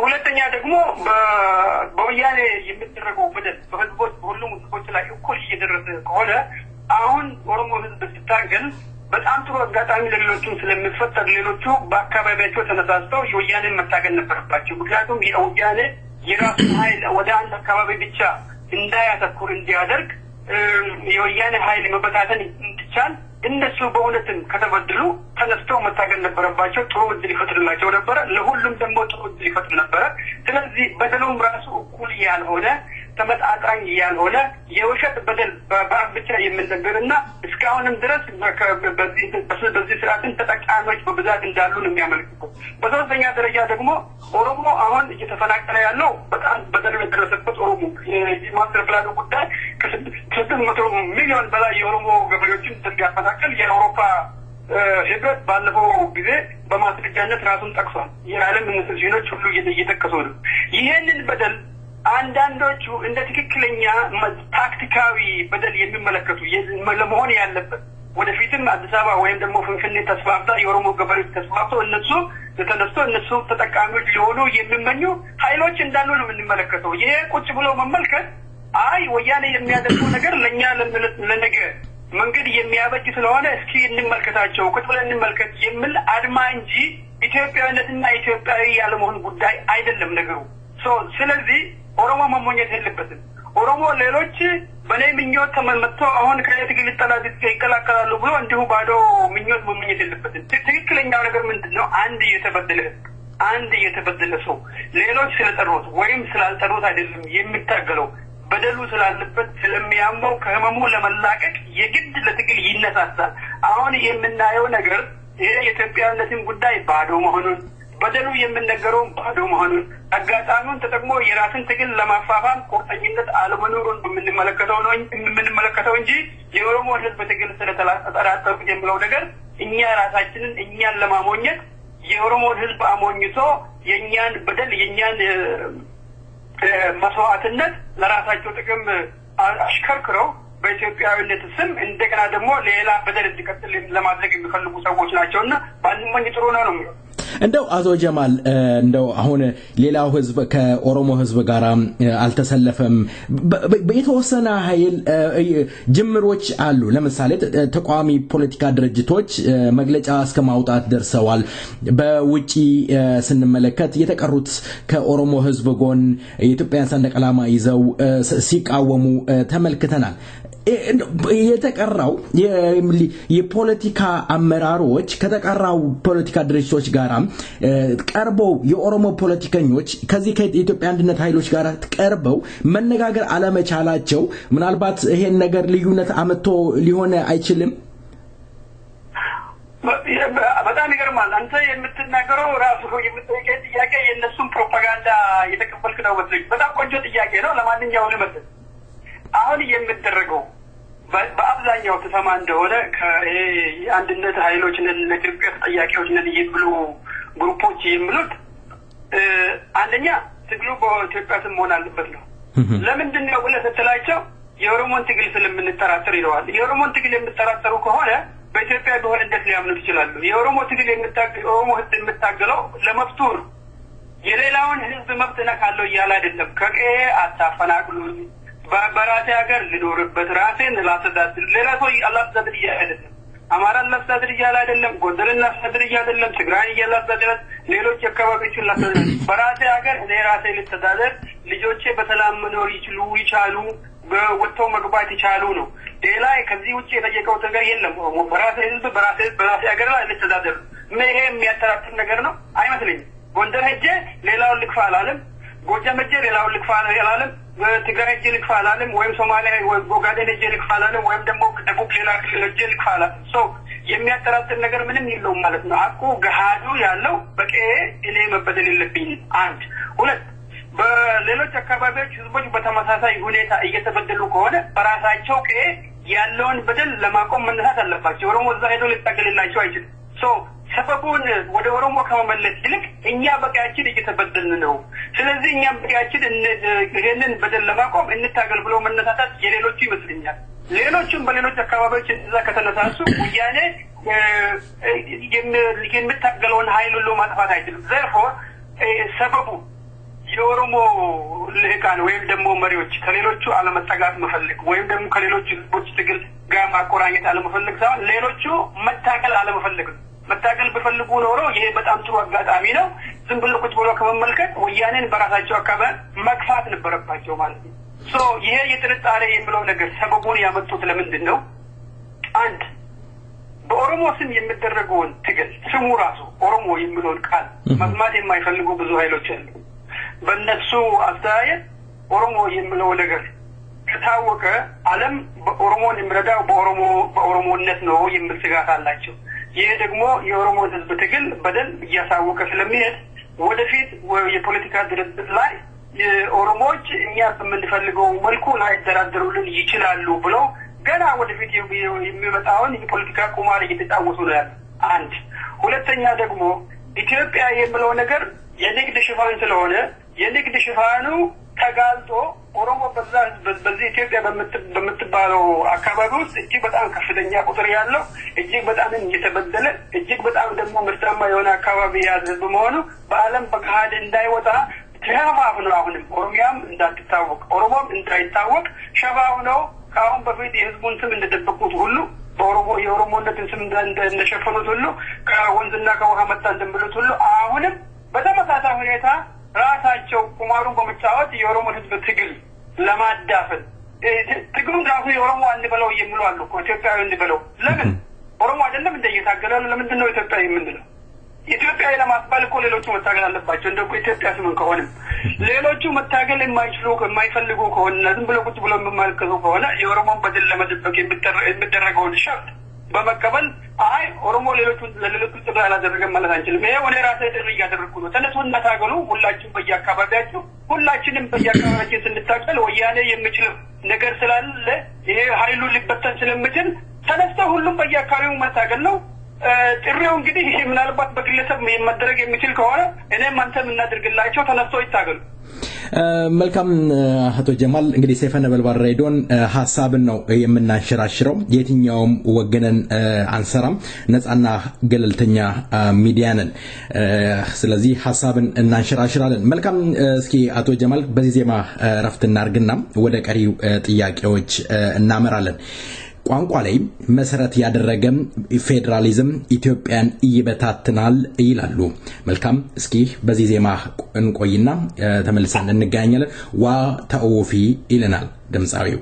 ሁለተኛ ደግሞ በወያኔ የሚደረገው በደል በህዝቦች በሁሉም ህዝቦች ላይ እኩል እየደረሰ ከሆነ አሁን ኦሮሞ ህዝብ ሲታገል በጣም ጥሩ አጋጣሚ ለሌሎቹም ስለሚፈጠር ሌሎቹ በአካባቢያቸው ተነሳስተው የወያኔን መታገል ነበረባቸው። ምክንያቱም የወያኔ የራሱ ኃይል ወደ አንድ አካባቢ ብቻ እንዳያተኩር እንዲያደርግ የወያኔ ኃይል መበታተን እንዲቻል እነሱ በእውነትም ከተበደሉ ተነስተው መታገል ነበረባቸው። ጥሩ እድል ይፈጥርላቸው ነበረ። ለሁሉም ደግሞ ጥሩ እድል ይፈጥር ነበረ። ስለዚህ በደሉም ራሱ እኩል ያልሆነ ተመጣጣኝ ያልሆነ የውሸት በደል በአፍ ብቻ የምንነገርና እስካሁንም ድረስ በዚህ ስርዓትን ተጠቃሚዎች በብዛት እንዳሉ ነው የሚያመለክተው። በሶስተኛ ደረጃ ደግሞ ኦሮሞ አሁን እየተፈናቀለ ያለው በጣም በደል የደረሰበት ኦሮሞ የማስተር ፕላኑ ጉዳይ ከ600 ሚሊዮን በላይ የኦሮሞ ገበሬዎችን እንደሚያፈናቅል የአውሮፓ ህብረት ባለፈው ጊዜ በማስረጃነት ራሱን ጠቅሷል። የዓለም ኢንስቲትዩሽኖች ሁሉ እየጠቀሱ ነው። ይሄንን በደል አንዳንዶቹ እንደ ትክክለኛ ታክቲካዊ በደል የሚመለከቱ ለመሆን ያለበት ወደፊትም አዲስ አበባ ወይም ደግሞ ፍንፍኔ ተስፋፍታ የኦሮሞ ገበሬዎች ተስፋፍተው እነሱ ተነስቶ እነሱ ተጠቃሚዎች ሊሆኑ የሚመኙ ኃይሎች እንዳሉ ነው የምንመለከተው። ይሄ ቁጭ ብሎ መመልከት አይ ወያኔ የሚያደርገው ነገር ለኛ ለነገ መንገድ የሚያበጅ ስለሆነ እስኪ እንመልከታቸው ቁጭ ብለን እንመልከት የሚል አድማ እንጂ ኢትዮጵያዊነትና ኢትዮጵያዊ ያለመሆን ጉዳይ አይደለም ነገሩ። ስለዚህ ኦሮሞ መሞኘት የለበትም። ኦሮሞ ሌሎች በላይ ምኞት ተመልመጥተው አሁን ከየትግል ተላልጥ ይከላከላሉ ብሎ እንዲሁ ባዶ ምኞት መሞኘት የለበትም። ትክክለኛው ነገር ምንድነው? አንድ የተበደለ ሰው ሌሎች ስለጠሩት ወይም ስላልጠሩት አይደለም የሚታገለው በደሉ ስላለበት ስለሚያመው ከህመሙ ለመላቀቅ የግድ ለትግል ይነሳሳል። አሁን የምናየው ነገር ይሄ የኢትዮጵያነትን ጉዳይ ባዶ መሆኑን በደሉ የምንነገረው ባዶ መሆኑን አጋጣሚውን ተጠቅሞ የራስን ትግል ለማፋፋም ቁርጠኝነት አለመኖሩን የምንመለከተው እንጂ የኦሮሞ ህዝብ ትግል ስለተጠራጠሩት የሚለው ነገር እኛ ራሳችንን እኛን ለማሞኘት የኦሮሞ ህዝብ አሞኝቶ የኛን በደል የኛን መስዋዕትነት ለራሳቸው ጥቅም አሽከርክረው በኢትዮጵያዊነት ስም እንደገና ደግሞ ሌላ በደል እንዲቀጥል ለማድረግ የሚፈልጉ ሰዎች ናቸውና ባንሞኝ ጥሩ ነው። እንደው አቶ ጀማል እንደው አሁን ሌላው ህዝብ ከኦሮሞ ህዝብ ጋር አልተሰለፈም በየተወሰነ ኃይል ጅምሮች አሉ። ለምሳሌ ተቋሚ ፖለቲካ ድርጅቶች መግለጫ እስከማውጣት ደርሰዋል። በውጪ ስንመለከት የተቀሩት ከኦሮሞ ህዝብ ጎን የኢትዮጵያን ሰንደቅ ዓላማ ይዘው ሲቃወሙ ተመልክተናል። የተቀራው የፖለቲካ አመራሮች ከተቀራው ፖለቲካ ድርጅቶች ጋር ቀርበው የኦሮሞ ፖለቲከኞች ከዚህ ከኢትዮጵያ አንድነት ኃይሎች ጋር ቀርበው መነጋገር አለመቻላቸው ምናልባት ይሄን ነገር ልዩነት አመጥቶ ሊሆን አይችልም? በጣም ይገርማል። አንተ የምትናገረው ራሱ የምትጠይቀው ጥያቄ የነሱን ፕሮፓጋንዳ የተቀበልክ ነው መሰለኝ። በጣም ቆንጆ ጥያቄ ነው። ለማንኛውም ልመልስ። አሁን የምትደረገው በአብዛኛው ተሰማ እንደሆነ ከአንድነት ኃይሎች ነን ለኢትዮጵያ ተጠያቂዎች ነን የሚሉ ግሩፖች የሚሉት አንደኛ ትግሉ በኢትዮጵያ ስም መሆን አለበት ነው። ለምንድን ነው ብለህ ስትላቸው የኦሮሞን ትግል ስለምንጠራጠር ይለዋል። የኦሮሞን ትግል የምትጠራጠሩ ከሆነ በኢትዮጵያ ቢሆን እንዴት ሊያምኑት ይችላሉ? የኦሮሞ ትግል ኦሮሞ ህዝብ የምታገለው ለመብቱ ነው። የሌላውን ህዝብ መብት ነካለው እያለ አይደለም። ከቀዬ አታፈናቅሉኝ፣ በራሴ ሀገር ልኖርበት፣ ራሴን ላስተዳድር፣ ሌላ ሰው አላስተዳድር እያለ አይደለም። አማራን ላስተዳድር እያለ አይደለም። ጎንደርን ላስተዳድር እያለ አይደለም። ትግራይን እያላስተዳድር፣ ሌሎች አካባቢዎችን ላስተዳድር፣ በራሴ ሀገር እኔ ራሴ ልተዳደር፣ ልጆቼ በሰላም መኖር ይቻሉ፣ ወጥተው መግባት ይቻሉ ነው። ሌላ ከዚህ ውጪ የጠየቀው ነገር የለም። በራሴ ህዝብ በራሴ ሀገር ላይ ልተዳደር። ይሄ የሚያጠራጥር ነገር ነው አይመስለኝም። ጎንደር ሄጄ ሌላውን ልክፋ አላለም። ጎጃም ሄጄ ሌላውን ልክፋ አላለም። ትግራይ ሄጄ ልክፋ አላለም። ወይም ሶማሊያ ወይ ኦጋዴን ሄጄ ልክፋ አላለም። ወይም ደግሞ ደቡብ ሌላ ክልል ሄጄ ልክፋ አላለም። የሚያጠራጥር ነገር ምንም የለውም ማለት ነው። አቁ ገሃዱ ያለው በቀዬ እኔ መበደል የለብኝም። አንድ ሁለት በሌሎች አካባቢዎች ህዝቦች በተመሳሳይ ሁኔታ እየተበደሉ ከሆነ በራሳቸው ቀዬ ያለውን በደል ለማቆም መነሳት አለባቸው። ኦሮሞ እዛ ሄዶ ሊታገልላቸው አይችልም። ሰበቡን ወደ ኦሮሞ ከመመለስ ይልቅ እኛ በቀያችን እየተበደልን ነው፣ ስለዚህ እኛም በቀያችን ይሄንን በደል ለማቆም እንታገል ብሎ መነሳታት የሌሎቹ ይመስለኛል። ሌሎቹም በሌሎች አካባቢዎች እዛ ከተነሳሱ ወያኔ የሚታገለውን ኃይል ሁሉ ማጥፋት አይችልም። ዘርፎር ሰበቡ የኦሮሞ ልሂቃን ወይም ደግሞ መሪዎች ከሌሎቹ አለመጠጋት መፈለግ ወይም ደግሞ ከሌሎቹ ህዝቦች ትግል ጋር ማቆራኘት አለመፈለግ ሳይሆን ሌሎቹ መታገል አለመፈለግ ነው። መታገል ቢፈልጉ ኖሮ ይሄ በጣም ጥሩ አጋጣሚ ነው። ዝም ብሎ ቁጭ ብሎ ከመመልከት ወያኔን በራሳቸው አካባቢ መግፋት ነበረባቸው ማለት ነው። ይሄ የጥርጣሬ የሚለው ነገር ሰበቡን ያመጡት ለምንድን ነው? አንድ በኦሮሞ ስም የሚደረገውን ትግል ስሙ ራሱ ኦሮሞ የሚለውን ቃል መስማት የማይፈልጉ ብዙ ኃይሎች አሉ። በእነሱ አስተያየት ኦሮሞ የሚለው ነገር ከታወቀ ዓለም በኦሮሞን የሚረዳው በኦሮሞነት ነው የሚል ስጋት አላቸው። ይሄ ደግሞ የኦሮሞ ህዝብ ትግል በደል እያሳወቀ ስለሚሄድ ወደፊት የፖለቲካ ድርድር ላይ የኦሮሞዎች እኛ በምንፈልገው መልኩ ላይ ተደራደሩልን ይችላሉ ብሎ ገና ወደፊት የሚመጣውን የፖለቲካ ቁማር እየተጫወቱ ነው ያለው። አንድ ሁለተኛ ደግሞ ኢትዮጵያ የሚለው ነገር የንግድ ሽፋን ስለሆነ የንግድ ሽፋኑ ተጋልጦ ኦሮሞ በዚህ ኢትዮጵያ በምትባለው አካባቢ ውስጥ እጅግ በጣም ከፍተኛ ቁጥር ያለው እጅግ በጣም እየተበደለ እጅግ በጣም ደግሞ ምርታማ የሆነ አካባቢ ያለ ህዝብ መሆኑ በዓለም በገሃድ እንዳይወጣ ሸፋፍ ነው። አሁንም ኦሮሚያም እንዳትታወቅ ኦሮሞም እንዳይታወቅ ሸፋፍ ነው። ከአሁን በፊት የህዝቡን ስም እንደደበቁት ሁሉ የኦሮሞነትን ስም እንደሸፈኑት ሁሉ ከወንዝና ከውሃ መጣ እንደሚሉት ሁሉ አሁንም በተመሳሳይ ሁኔታ ራሳቸው ቁማሩን በመጫወት የኦሮሞ ህዝብ ትግል ለማዳፈን ትግሉን ራሱ የኦሮሞ አንበለው የሚሉ አሉ እኮ ኢትዮጵያዊ አንበለው። ለምን ኦሮሞ አይደለም እንደየታገለ ለምንድን ነው ኢትዮጵያዊ የምንለው? ኢትዮጵያዊ ለማስባል እኮ ሌሎቹ መታገል አለባቸው። እንደው ኢትዮጵያ ስም ከሆነ ሌሎቹ መታገል የማይፈልጉ ከሆነ ዝም ብሎ ቁጭ ብሎ የማይመለከቱ ከሆነ የኦሮሞን በደል ለመደበቅ የሚደረገውን ሸፍት በመቀበል አይ ኦሮሞ ሌሎቹን ጥሪ አላደረገም ማለት አንችልም ይሄ ወደ ራሴ ጥሪ ያደረኩ ነው ተነሱና ታገሉ ሁላችሁም በየአካባቢያችሁ ሁላችንም በየአካባቢያችን ስንታገል ወያኔ የሚችል ነገር ስላለ ይሄ ኃይሉ ሊበተን ስለሚችል ተነስተው ሁሉም በየአካባቢው መታገል ነው ጥሪው እንግዲህ ምናልባት በግለሰብ መደረግ የሚችል ከሆነ እኔም አንተም እናድርግላቸው ተነስተው ይታገሉ መልካም አቶ ጀማል እንግዲህ ሰይፈ ነበልባል ሬዲዮን ሐሳብን ነው የምናንሸራሽረው የትኛውም ወገነን አንሰራም ነፃና ገለልተኛ ሚዲያ ነን ስለዚህ ሐሳብን እናንሸራሽራለን መልካም እስኪ አቶ ጀማል በዚህ ዜማ ረፍት እናርግና ወደ ቀሪው ጥያቄዎች እናመራለን ቋንቋ ላይ መሰረት ያደረገ ፌደራሊዝም ኢትዮጵያን ይበታትናል ይላሉ መልካም እስኪ በዚህ ዜማ እንቆይና ተመልሰን እንገናኛለን ዋ ተውፊ ይለናል ድምጻዊው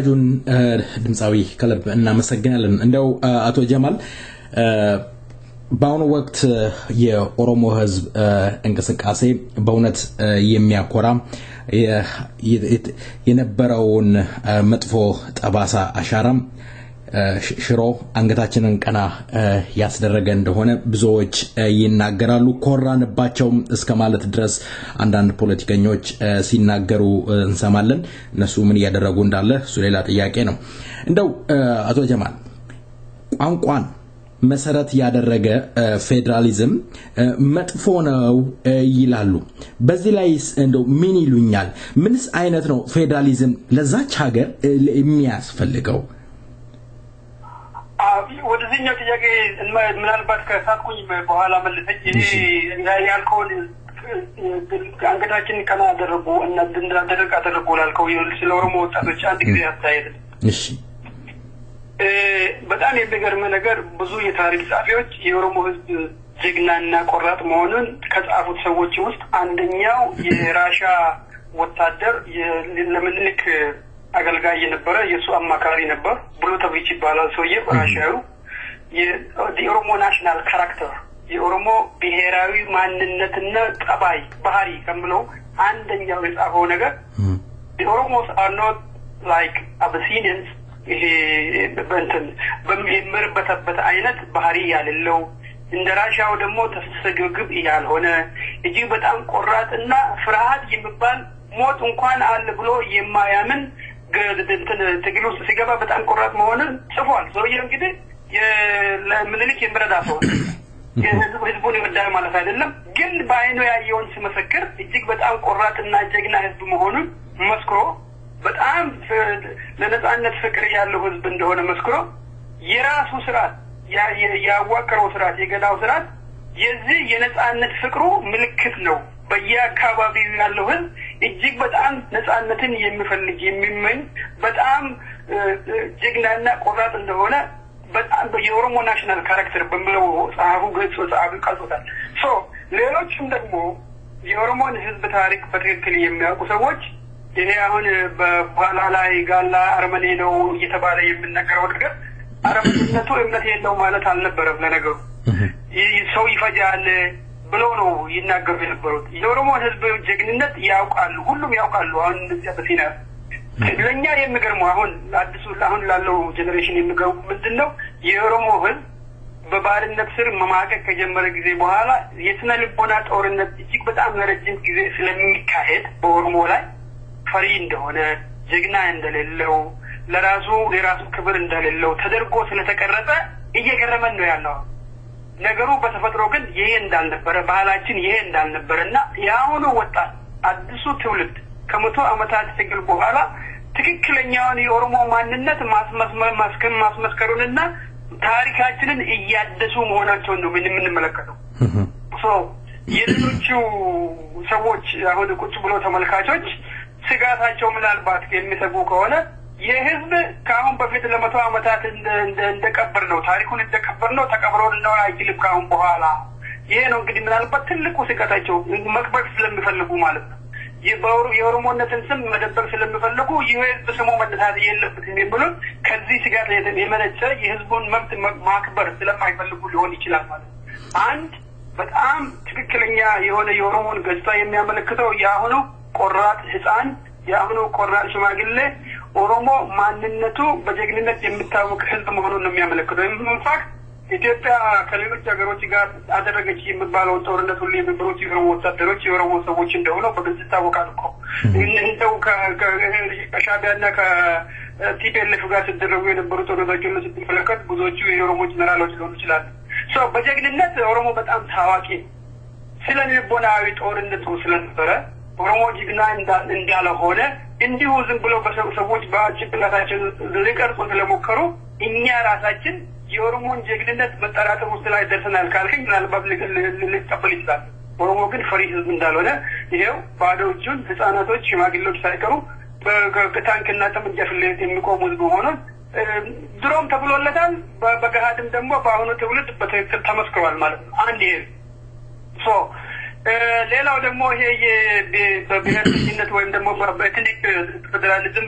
ተወዳጁን ድምጻዊ ከልብ እናመሰግናለን እንደው አቶ ጀማል በአሁኑ ወቅት የኦሮሞ ህዝብ እንቅስቃሴ በእውነት የሚያኮራ የነበረውን መጥፎ ጠባሳ አሻራም ሽሮ አንገታችንን ቀና ያስደረገ እንደሆነ ብዙዎች ይናገራሉ ኮራንባቸው እስከማለት ድረስ አንዳንድ ፖለቲከኞች ሲናገሩ እንሰማለን እነሱ ምን ያደረጉ እንዳለ እሱ ሌላ ጥያቄ ነው እንደው አቶ ጀማል ቋንቋን መሰረት ያደረገ ፌደራሊዝም መጥፎ ነው ይላሉ በዚህ ላይ እንደው ምን ይሉኛል ምንስ አይነት ነው ፌደራሊዝም ለዛች ሀገር የሚያስፈልገው ወደዚህኛው ጥያቄ ምናልባት ከሳትኩኝ በኋላ መልሰኝ ያልከውን አንገታችንን ቀና አደረጉ እና እንድናደርግ አደረጉ ላልከው ስለ ኦሮሞ ወጣቶች አንድ ጊዜ አስተያየት እሺ በጣም የሚገርም ነገር ብዙ የታሪክ ጻፊዎች የኦሮሞ ህዝብ ጀግናና ቆራጥ መሆኑን ከጻፉት ሰዎች ውስጥ አንደኛው የራሻ ወታደር ለምኒልክ አገልጋይ የነበረ የሱ አማካሪ ነበር ብሉቶቪች ይባላል ሰውዬው ራሻው የኦሮሞ ናሽናል ካራክተር የኦሮሞ ብሔራዊ ማንነትና ጠባይ ባህሪ ከመለው አንደኛው የጻፈው ነገር the Oromos are not like Abyssinians ይሄ በሚመረበተበት አይነት ባህሪ ያለው እንደራሻው ደግሞ ተሰግግብ ያልሆነ እጅግ በጣም ቆራጥና ፍርሃት የሚባል ሞት እንኳን አለ ብሎ የማያምን ትግል ውስጥ ሲገባ በጣም ቆራጥ መሆኑን ጽፏል ሰውዬው እንግዲህ ለምኒልክ የምረዳ ሰው ህዝቡን ይወዳል ማለት አይደለም ግን በአይኑ ያየውን ሲመሰክር እጅግ በጣም ቆራጥና ጀግና ህዝብ መሆኑን መስክሮ በጣም ለነጻነት ፍቅር ያለው ህዝብ እንደሆነ መስክሮ የራሱ ስርዓት ያዋቀረው ስርዓት የገዳው ስርዓት የዚህ የነጻነት ፍቅሩ ምልክት ነው በየአካባቢው ያለው ህዝብ እጅግ በጣም ነጻነትን የሚፈልግ የሚመኝ በጣም ጀግናና ቆራጥ እንደሆነ በጣም የኦሮሞ ናሽናል ካራክተር በሚለው ጻፉ ገጽ ጻፉ ቃልቶታል ሶ ሌሎችም ደግሞ የኦሮሞን ህዝብ ታሪክ በትክክል የሚያውቁ ሰዎች ይሄ አሁን በኋላ ላይ ጋላ አርመኔ ነው እየተባለ የሚነገረው ነገር አረመኔነቱ እምነት የለው ማለት አልነበረም ለነገሩ ሰው ይፈጃል ብለው ነው ይናገሩ የነበሩት የኦሮሞን ህዝብ ጀግንነት ያውቃሉ ሁሉም ያውቃሉ አሁን እዚያ በሲና ለኛ የሚገርመው አሁን ላለው ጄኔሬሽን የሚገርመው ምንድነው የኦሮሞ ህዝብ በባርነት ስር መማቀቅ ከጀመረ ጊዜ በኋላ የስነ ልቦና ጦርነት እጅግ በጣም ለረጅም ጊዜ ስለሚካሄድ በኦሮሞ ላይ ፈሪ እንደሆነ ጀግና እንደሌለው ለራሱ ክብር እንደሌለው ተደርጎ ስለተቀረጸ እየገረመን ነው ያለው ነገሩ በተፈጥሮ ግን ይሄ እንዳልነበረ ባህላችን ይሄ እንዳልነበረና ያሁኑ ወጣት አዲሱ ትውልድ ከመቶ አመታት ትግል በኋላ ትክክለኛውን የኦሮሞ ማንነት ማስመስከሩንና ታሪካችንን እያደሱ መሆናቸውን ነው የምንመለከተው ሶ የሌሎቹ ሰዎች አሁን ቁጭ ብሎ ተመልካቾች ስጋታቸው ምናልባት የሚሰጉ ከሆነ የህዝብ ካሁን በፊት ለመቶ አመታት እንደቀበር ነው ታሪኩን እንደቀበር ነው ተቀብሮ ነው አይችልም ካሁን በኋላ ይሄ ነው እንግዲህ ምናልባት ትልቁ ስጋታቸው መቅበር ስለሚፈልጉ ማለት ነው የኦሮሞነትን ስም መደበቅ ስለሚፈልጉ የህዝብ ስሙ መነሳት የለበትም የሚሉት ከዚህ ስጋት የመነጨ የህዝቡን መብት ማክበር ስለማይፈልጉ ሊሆን ይችላል ማለት አንድ በጣም ትክክለኛ የሆነ የኦሮሞን ገጽታ የሚያመለክተው ያሁኑ ቆራጥ ህፃን ያሁኑ ቆራጥ ሽማግሌ ኦሮሞ ማንነቱ በጀግንነት የሚታወቅ ህዝብ መሆኑን ነው የሚያመለክተው ኢንፋክት ኢትዮጵያ ከሌሎች ሀገሮች ጋር አደረገች የሚባለው ጦርነት ሁሉ የሚበሩት የኦሮሞ ወታደሮች የኦሮሞ ሰዎች እንደሆነ በግልጽ ታወቃል እኮ እንደው ከሻቢያና ከቲፒኤልኤፍ ጋር ሲደረጉ የነበሩ ጦርነቶች ሁሉ ሲተፈለከት ብዙዎቹ የኦሮሞ ጀነራሎች ሊሆኑ ይችላሉ ሶ በጀግንነት ኦሮሞ በጣም ታዋቂ ስለልቦናዊ ጦርነቱ ስለነበረ ኦሮሞ ጀግና እንዳለ ሆነ እንዲሁ ዝም ብሎ በሰዎች በጭንቅላታቸው ሊቀርጹ ስለሞከሩ እኛ ራሳችን የኦሮሞን ጀግንነት መጠራጠር ውስጥ ላይ ደርሰናል ካልከኝ ምናልባት ልቀበል ይችላል ኦሮሞ ግን ፈሪ ህዝብ እንዳልሆነ ይሄው ባዶቹን ህፃናቶች ሽማግሌዎች ሳይቀሩ በታንክና ጠመንጃ ፍለጥ የሚቆሙ ህዝብ ሆነው ድሮም ተብሎለታል በገሃድም ደግሞ በአሁኑ ትውልድ በትክክል ተመስክሯል ማለት ነው አንድ ይሄ ሶ ሌላው ደግሞ ይሄ በብሔርተኝነት ወይም ደግሞ በኤትኒክ ፌደራሊዝም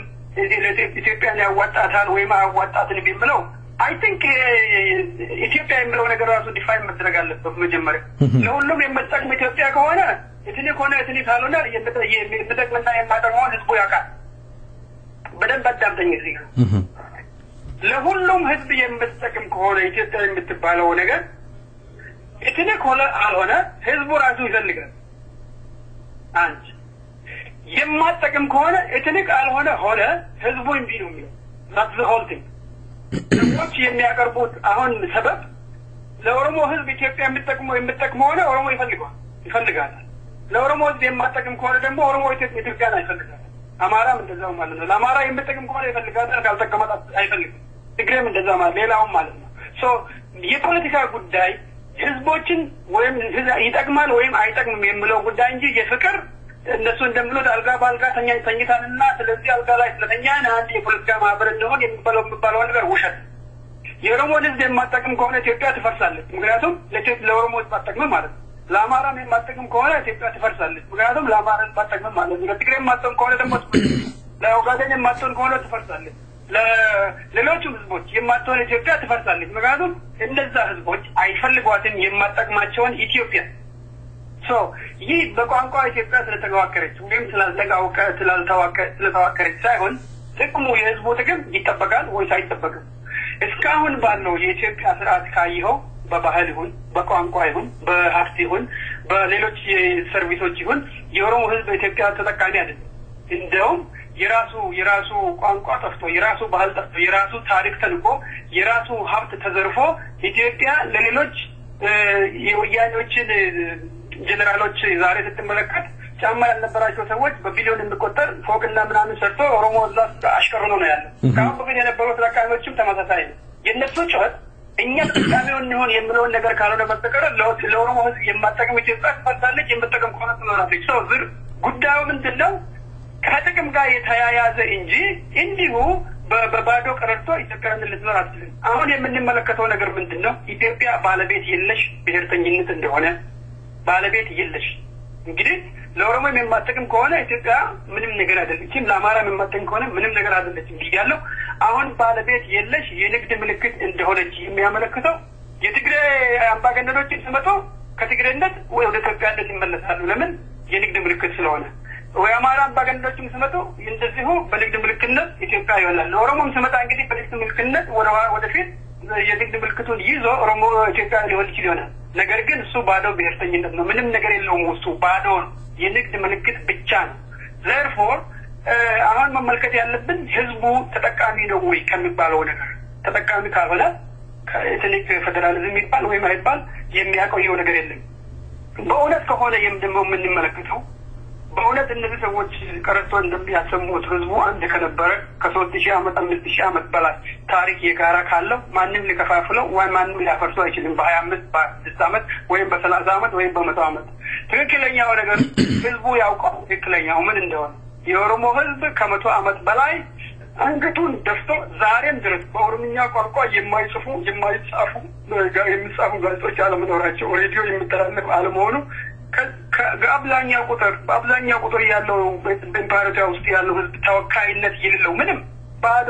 ኢትዮጵያን ያዋጣታል ወይ ማዋጣትን ቢምለው I think ኢትዮጵያ የሚለው ነገር ራሱ ዲፋይን መደረግ አለበት መጀመሪያ ለሁሉም የምትጠቅም ኢትዮጵያ ከሆነ እትኒ ካልሆነ የምትጠቅምና የማጠቅመው ህዝቡ ያውቃል በደንብ አዳምጠኝ እዚህ ለሁሉም ህዝብ የምትጠቅም ከሆነ ኢትዮጵያ የምትባለው ነገር እትኒ ካልሆነ ህዝቡ ራሱ ይፈልጋል አንድ የማትጠቅም ከሆነ እትኒ ካልሆነ ህዝቡ እንቢ ነው የሚለው that's the whole thing ሰዎች የሚያቀርቡት አሁን ሰበብ ለኦሮሞ ህዝብ ኢትዮጵያ የምትጠቅመው ሆነ ኦሮሞ ይፈልጋል ለኦሮሞ ህዝብ የማትጠቅም ከሆነ ደግሞ ኦሮሞ ኢትዮጵያን አይፈልጋል አማራም እንደዛው ማለት ነው ለአማራ የምትጠቅም ከሆነ ይፈልጋል ካልተቀመጠ አይፈልግም ትግሬም እንደዛው ማለት ሌላውም ማለት ነው ሶ የፖለቲካ ጉዳይ ህዝቦችን ወይም ይጠቅማል ወይም አይጠቅምም የሚለው ጉዳይ እንጂ የፍቅር እነሱ እንደምሉት አልጋ ባልጋ ተኝታንና ስለዚህ አልጋ ላይ ስለተኛን አንድ የፖለቲካ ማህበር እንደሆነ የሚባለው ነገር ውሸት የኦሮሞ ህዝብ የማትጠቅም ከሆነ ኢትዮጵያ ትፈርሳለች ምክንያቱም ለኦሮሞ ህዝብ አትጠቅም ማለት ነው ለአማራም የማትጠቅም ከሆነ ኢትዮጵያ ትፈርሳለች ምክንያቱም ለአማራ ህዝብ አትጠቅም ማለት ነው ለትግሬም የማትጠቅም ከሆነ ደግሞ ለኦጋዴን የማትጠቅም ከሆነ ትፈርሳለች ለሌሎችም ህዝቦች የማትሆን ኢትዮጵያ ትፈርሳለች ምክንያቱም እነዛ ህዝቦች አይፈልጓትም የማትጠቅማቸውን ኢትዮጵያ So, ይህ በቋንቋ ኢትዮጵያ ስለተዋቀረች ወይም ስለተዋቀረች ሳይሆን ጥቅሙ የህዝቡ ጥቅም ይጠበቃል ወይስ አይጠበቅም እስካሁን ባለው የኢትዮጵያ ስርዓት ካየው በባህል ይሁን በቋንቋ ይሁን በሀብት ይሁን በሌሎች ሰርቪሶች ይሁን የኦሮሞ ህዝብ ኢትዮጵያ ተጠቃሚ አይደለም እንደውም የራሱ ቋንቋ ጠፍቶ የራሱ ባህል ጠፍቶ የራሱ ታሪክ ተልቆ የራሱ ሀብት ተዘርፎ ኢትዮጵያ ለሌሎች የወያኔዎችን ጀነራሎች ዛሬ ስትመለከት ጫማ ያልነበራቸው ሰዎች በቢሊዮን የሚቆጠር ፎቅና ምናምን ሰርቶ ኦሮሞ ዛስ አሽከሩ ነው ያለው ካሁን በፊት የነበሩ ተጠቃሚዎችም ተመሳሳይ ነው የነሱ ጩኸት እኛ ተጠቃሚው እንሆን የሚለው ነገር ካልሆነ በስተቀር ለኦሮሞ ህዝብ የማጠቅም ኢትዮጵያ ትፈርሳለች የምትጠቅም ከሆነ ትኖራለች ሰው ዝር ጉዳዩ ምንድነው ከጥቅም ጋር የተያያዘ እንጂ እንዲሁ በባዶ ቀረርቶ ኢትዮጵያን ልትኖር አትችልም አሁን የምንመለከተው ነገር ምንድነው ኢትዮጵያ ባለቤት የለሽ ብሔርተኝነት እንደሆነ ባለቤት የለሽ እንግዲህ ለኦሮሞ የማትጠቅም ከሆነ ኢትዮጵያ ምንም ነገር አይደለችም ለአማራ የማትጠቅም ከሆነ ምንም ነገር አይደለችም ይያለው አሁን ባለቤት የለሽ የንግድ ምልክት እንደሆነች የሚያመለክተው የትግሬ አምባገነኖች ሲመጡ ከትግሬነት ወደ ኢትዮጵያነት ይመለሳሉ ለምን የንግድ ምልክት ስለሆነ ወይ አማራ አምባገነኖችም ሲመጡ እንደዚሁ በንግድ ምልክትነት ኢትዮጵያ ይሆናል ለኦሮሞም ሲመጣ እንግዲህ በንግድ ምልክትነት ወደፊት የንግድ ምልክቱን ይዞ ኦሮሞ ኢትዮጵያ ሊሆን ይችላል ነገር ግን እሱ ባዶ ብሔርተኝነት ነው ምንም ነገር የለውም ውስጡ ባዶ የንግድ ምልክት ብቻ ነው therefore አሁን መመልከት ያለብን ህዝቡ ተጠቃሚ ነው ወይ ከሚባለው ነገር ተጠቃሚ ካልሆነ ከኢትኒክ ፌደራሊዝም ይባል ወይ ማይባል የሚያቆየው ነገር የለም በእውነት ከሆነ የምንመለከተው በእውነት እነዚህ ሰዎች ቀረጥቶ እንደሚያሰሙት ህዝቡ አንድ ከነበረ ከ3000 ዓመት 5000 ዓመት በላይ ታሪክ የጋራ ካለው ማንንም ሊከፋፍለው ወይ ማንንም ሊያፈርሰው አይችልም በ25 በ6 ዓመት ወይም በ30 ዓመት ወይም በ100 ዓመት ትክክለኛው ነገር ህዝቡ ያውቀው ትክክለኛው ምን እንደሆነ የኦሮሞ ህዝብ ከ100 ዓመት በላይ አንገቱን ደፍቶ ዛሬም ድረስ በኦሮምኛ ቋንቋ የማይጻፉ ጋዜጦች አለመኖራቸው ሬዲዮ የሚተላለፍ አለመሆኑ በአብዛኛው ቁጥር ያለው በኢምፓየር ውስጥ ያለው ህዝብ ተወካይነት የሌለው ምንም ባዶ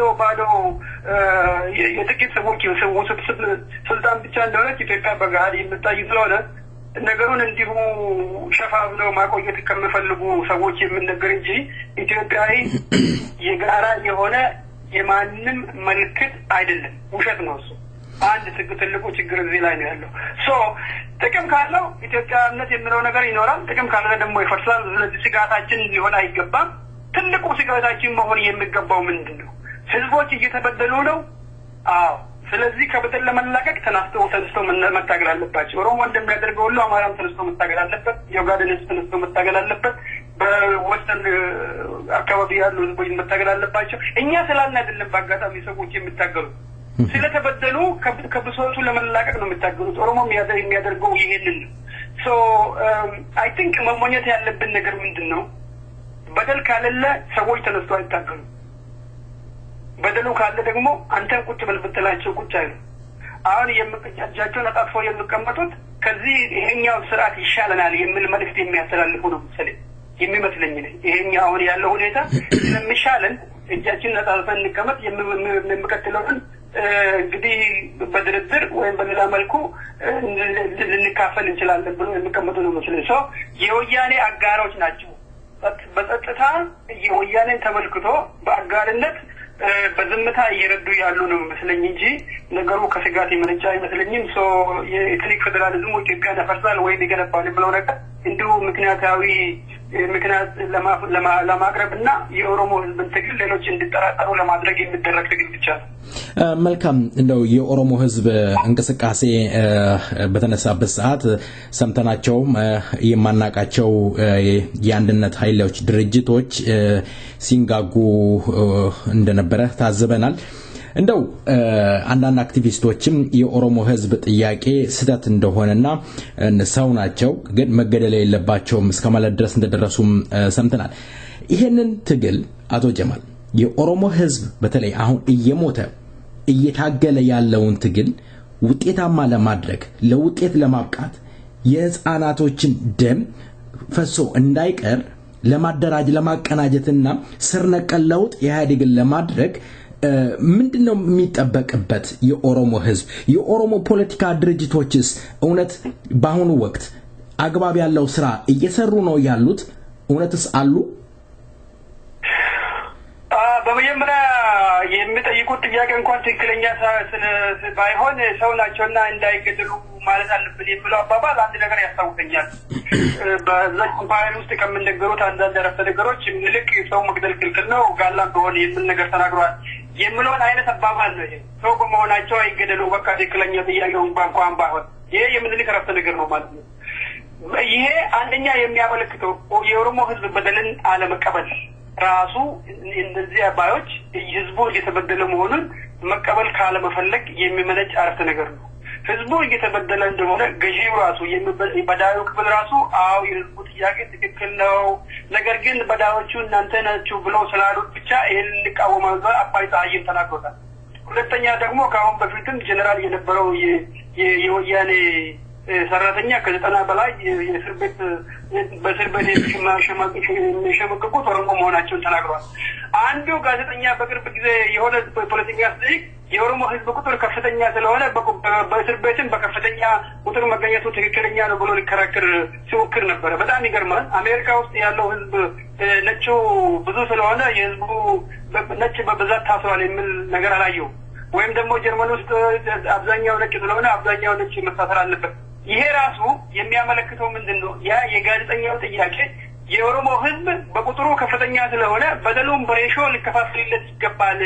የጥቂት ሰዎች ስልጣን ብቻ እንደሆነ ኢትዮጵያ በጋር የምታይ ስለሆነ ነገሩን እንዲሁ ሸፋፍነው ማቆየት ከመፈልጉ ሰዎች የምንነገር እንጂ ኢትዮጵያዊ የጋራ የሆነ የማንንም ምልክት አይደለም ውሸት ነው እሱ አንድ ትልቁ ችግር እዚህ ላይ ነው ያለው ጥቅም ካለው ኢትዮጵያነት የሚለው ነገር ይኖራል ጥቅም ካለ ደግሞ ይፈርሳል ስለዚህ ስጋታችን ሊሆን አይገባም ትልቁ ስጋታችን መሆን የሚገባው ምንድነው ህዝቦች እየተበደሉ ነው አዎ ስለዚህ ከበደል ለመላቀቅ ተነስቶ መታገል አለባቸው ኦሮሞ እንደሚያደርገው ሁሉ አማራም ተነስቶ መታገል አለበት የኦጋዴን ተነስቶ መታገል አለበት በወስተን አካባቢ ያሉ ህዝቦች መታገል አለባቸው እኛ ስላልን አይደለም በአጋጣሚ ሰዎች የሚታገሉ ስለተበደሉ ከብሶቱ ለመላቀቅ ነው የሚታገሉት ኦሮሞ የሚያደርገው ይሄንን I think መሞኘት ያለብን ነገር ምንድነው በደል ካለለ ሰዎች ተነስቶ አይታገሉ በደሉ ካለ ደግሞ አንተን ቁጭ ብትላቸው ቁጭ አይሉ አሁን የምቀጫቸው ነጣጥፎ የሚቀመጡት ከዚህ ይሄኛው ስርዓት ይሻለናል የሚል መልእክት የሚያስተላልፉ ነው መሰለኝ የሚመስለኝ ነው ይሄኛው አሁን ያለው ሁኔታ ስለሚሻለን እጃችን ነጣልፈን እንቀመጥ የሚከተለውን እንግዲህ በድርድር ወይም በሌላ መልኩ ልንካፈል እንችላለን ብሎ የሚቀመጡ ነው መስለኝ ሰው የወያኔ አጋሮች ናቸው በጸጥታ የወያኔን ተመልክቶ በአጋርነት በዝምታ እየረዱ ያሉ ነው መስለኝ እንጂ ነገሩ ከስጋት የመነጨ አይመስለኝም ሰው የኤትኒክ ፌደራሊዝሙ ኢትዮጵያ ያፈርሳል ወይ ይገነባል ብለው ነገር እንዲሁ ምክንያት ለማቅረብና የኦሮሞ ህዝብን ትግል ሌሎች እንዲጠራጠሩ ለማድረግ የሚደረግ ትግል ብቻ ነው መልካም እንደው የኦሮሞ ህዝብ እንቅስቃሴ በተነሳበት ሰዓት ሰምተናቸው የማናቃቸው የአንድነት ኃይሎች ድርጅቶች ሲንጋጉ እንደነበረ ታዘበናል እንደው አንዳንድ አክቲቪስቶችም የኦሮሞ ህዝብ ጥያቄ ስህተት እንደሆነና ሰው ናቸው ግን መገደል የለባቸውም እስከማለት ድረስ እንደደረሱም ሰምተናል ይሄንን ትግል አቶ ጀማል የኦሮሞ ህዝብ በተለይ አሁን እየሞተ እየታገለ ያለውን ትግል ውጤታማ ለማድረግ ለውጤት ለማብቃት የህፃናቶችን ደም ፈሶ እንዳይቀር ለማደራጅ ለማቀናጀትና ስር ነቀል ለውጥ ኢህአዴግን ለማድረግ ምንድነው የሚጠበቅበት የኦሮሞ ፖለቲካ ድርጅቶችስ እውነት በአሁኑ ወቅት አግባብ ያለው ስራ እየሰሩ ነው ያሉት እውነትስ አሉ በመጀመሪያ የሚጠይቁት ጥያቄ እንኳን ትክክለኛ ባይሆን ሰው ናቸውና እንዳይገደሉ ማለት አለብን የሚለው አባባል አንድ ነገር ያስታውሰኛል በዛች ኮምፓኒ ውስጥ ከመነገሩት አንዳንድ አረፍተ ነገሮች ምልክ ሰው መግደል ክልክል ነው ጋላም በሆነ የሚል ነገር ተናግሯል የሚለውን አይነት አባባል ነው ይሄ ሰው በመሆናቸው አይገደሉ በቃ ትክክለኛ ጥያቄው እንኳን ባይሆን ይሄ የምንልክ አረፍተ ነገር ነው ማለት ነው ይሄ አንደኛ የሚያመለክተው የኦሮሞ ህዝብ በደልን አለመቀበል ራሱ እንደዚህ አባዮች ህዝቡ እየተበደለ መሆኑን መቀበል ካለ መፈለግ የሚመነጭ አረፍተ ነገር ነው ህዝቡ እየተበደለ እንደሆነ ገዢው ራሱ በዳዩ ክፍል ራሱ አው የህዝቡ ጥያቄ ትክክል ነው ነገር ግን በዳዮቹ እናንተ ናችሁ ብለው ስላሉት ብቻ ይሄን እንቃወማለን አባይ ታይም ተናግሮታል ሁለተኛ ደግሞ ካሁን በፊትም ጀነራል የነበረው የወያኔ ሰራተኛ ከ90 በላይ የእስር ቤት በእስር ቤት የሚሸመቅቁ ኦሮሞ መሆናቸውን ተናግረዋል አንዱ ጋዜጠኛ በቅርብ ጊዜ የሆነ ፖለቲካ ስቲክ የኦሮሞ ህዝብ ቁጥር ከፍተኛ ስለሆነ በእስር ቤትም በከፍተኛ ቁጥር መገኘቱ ትክክለኛ ነው ብሎ ሊከራከር ሲሞክር ነበር በጣም ይገርማል አሜሪካ ውስጥ ያለው ህዝብ ነጩ ብዙ ስለሆነ የህዝቡ ነጭ በብዛት ታስሯል የሚል ነገር አላየው ወይም ደግሞ ጀርመን ውስጥ አብዛኛው ነጭ ስለሆነ አብዛኛው ነጭ መታሰር አለበት ይሄ ራሱ የሚያመለክተው ምንድነው ያ የጋዜጠኛው ጥያቄ የኦሮሞ ህዝብ በቁጥሩ ከፍተኛ ስለሆነ በደሉም በሬሾ ሊከፋፈልለት ይገባል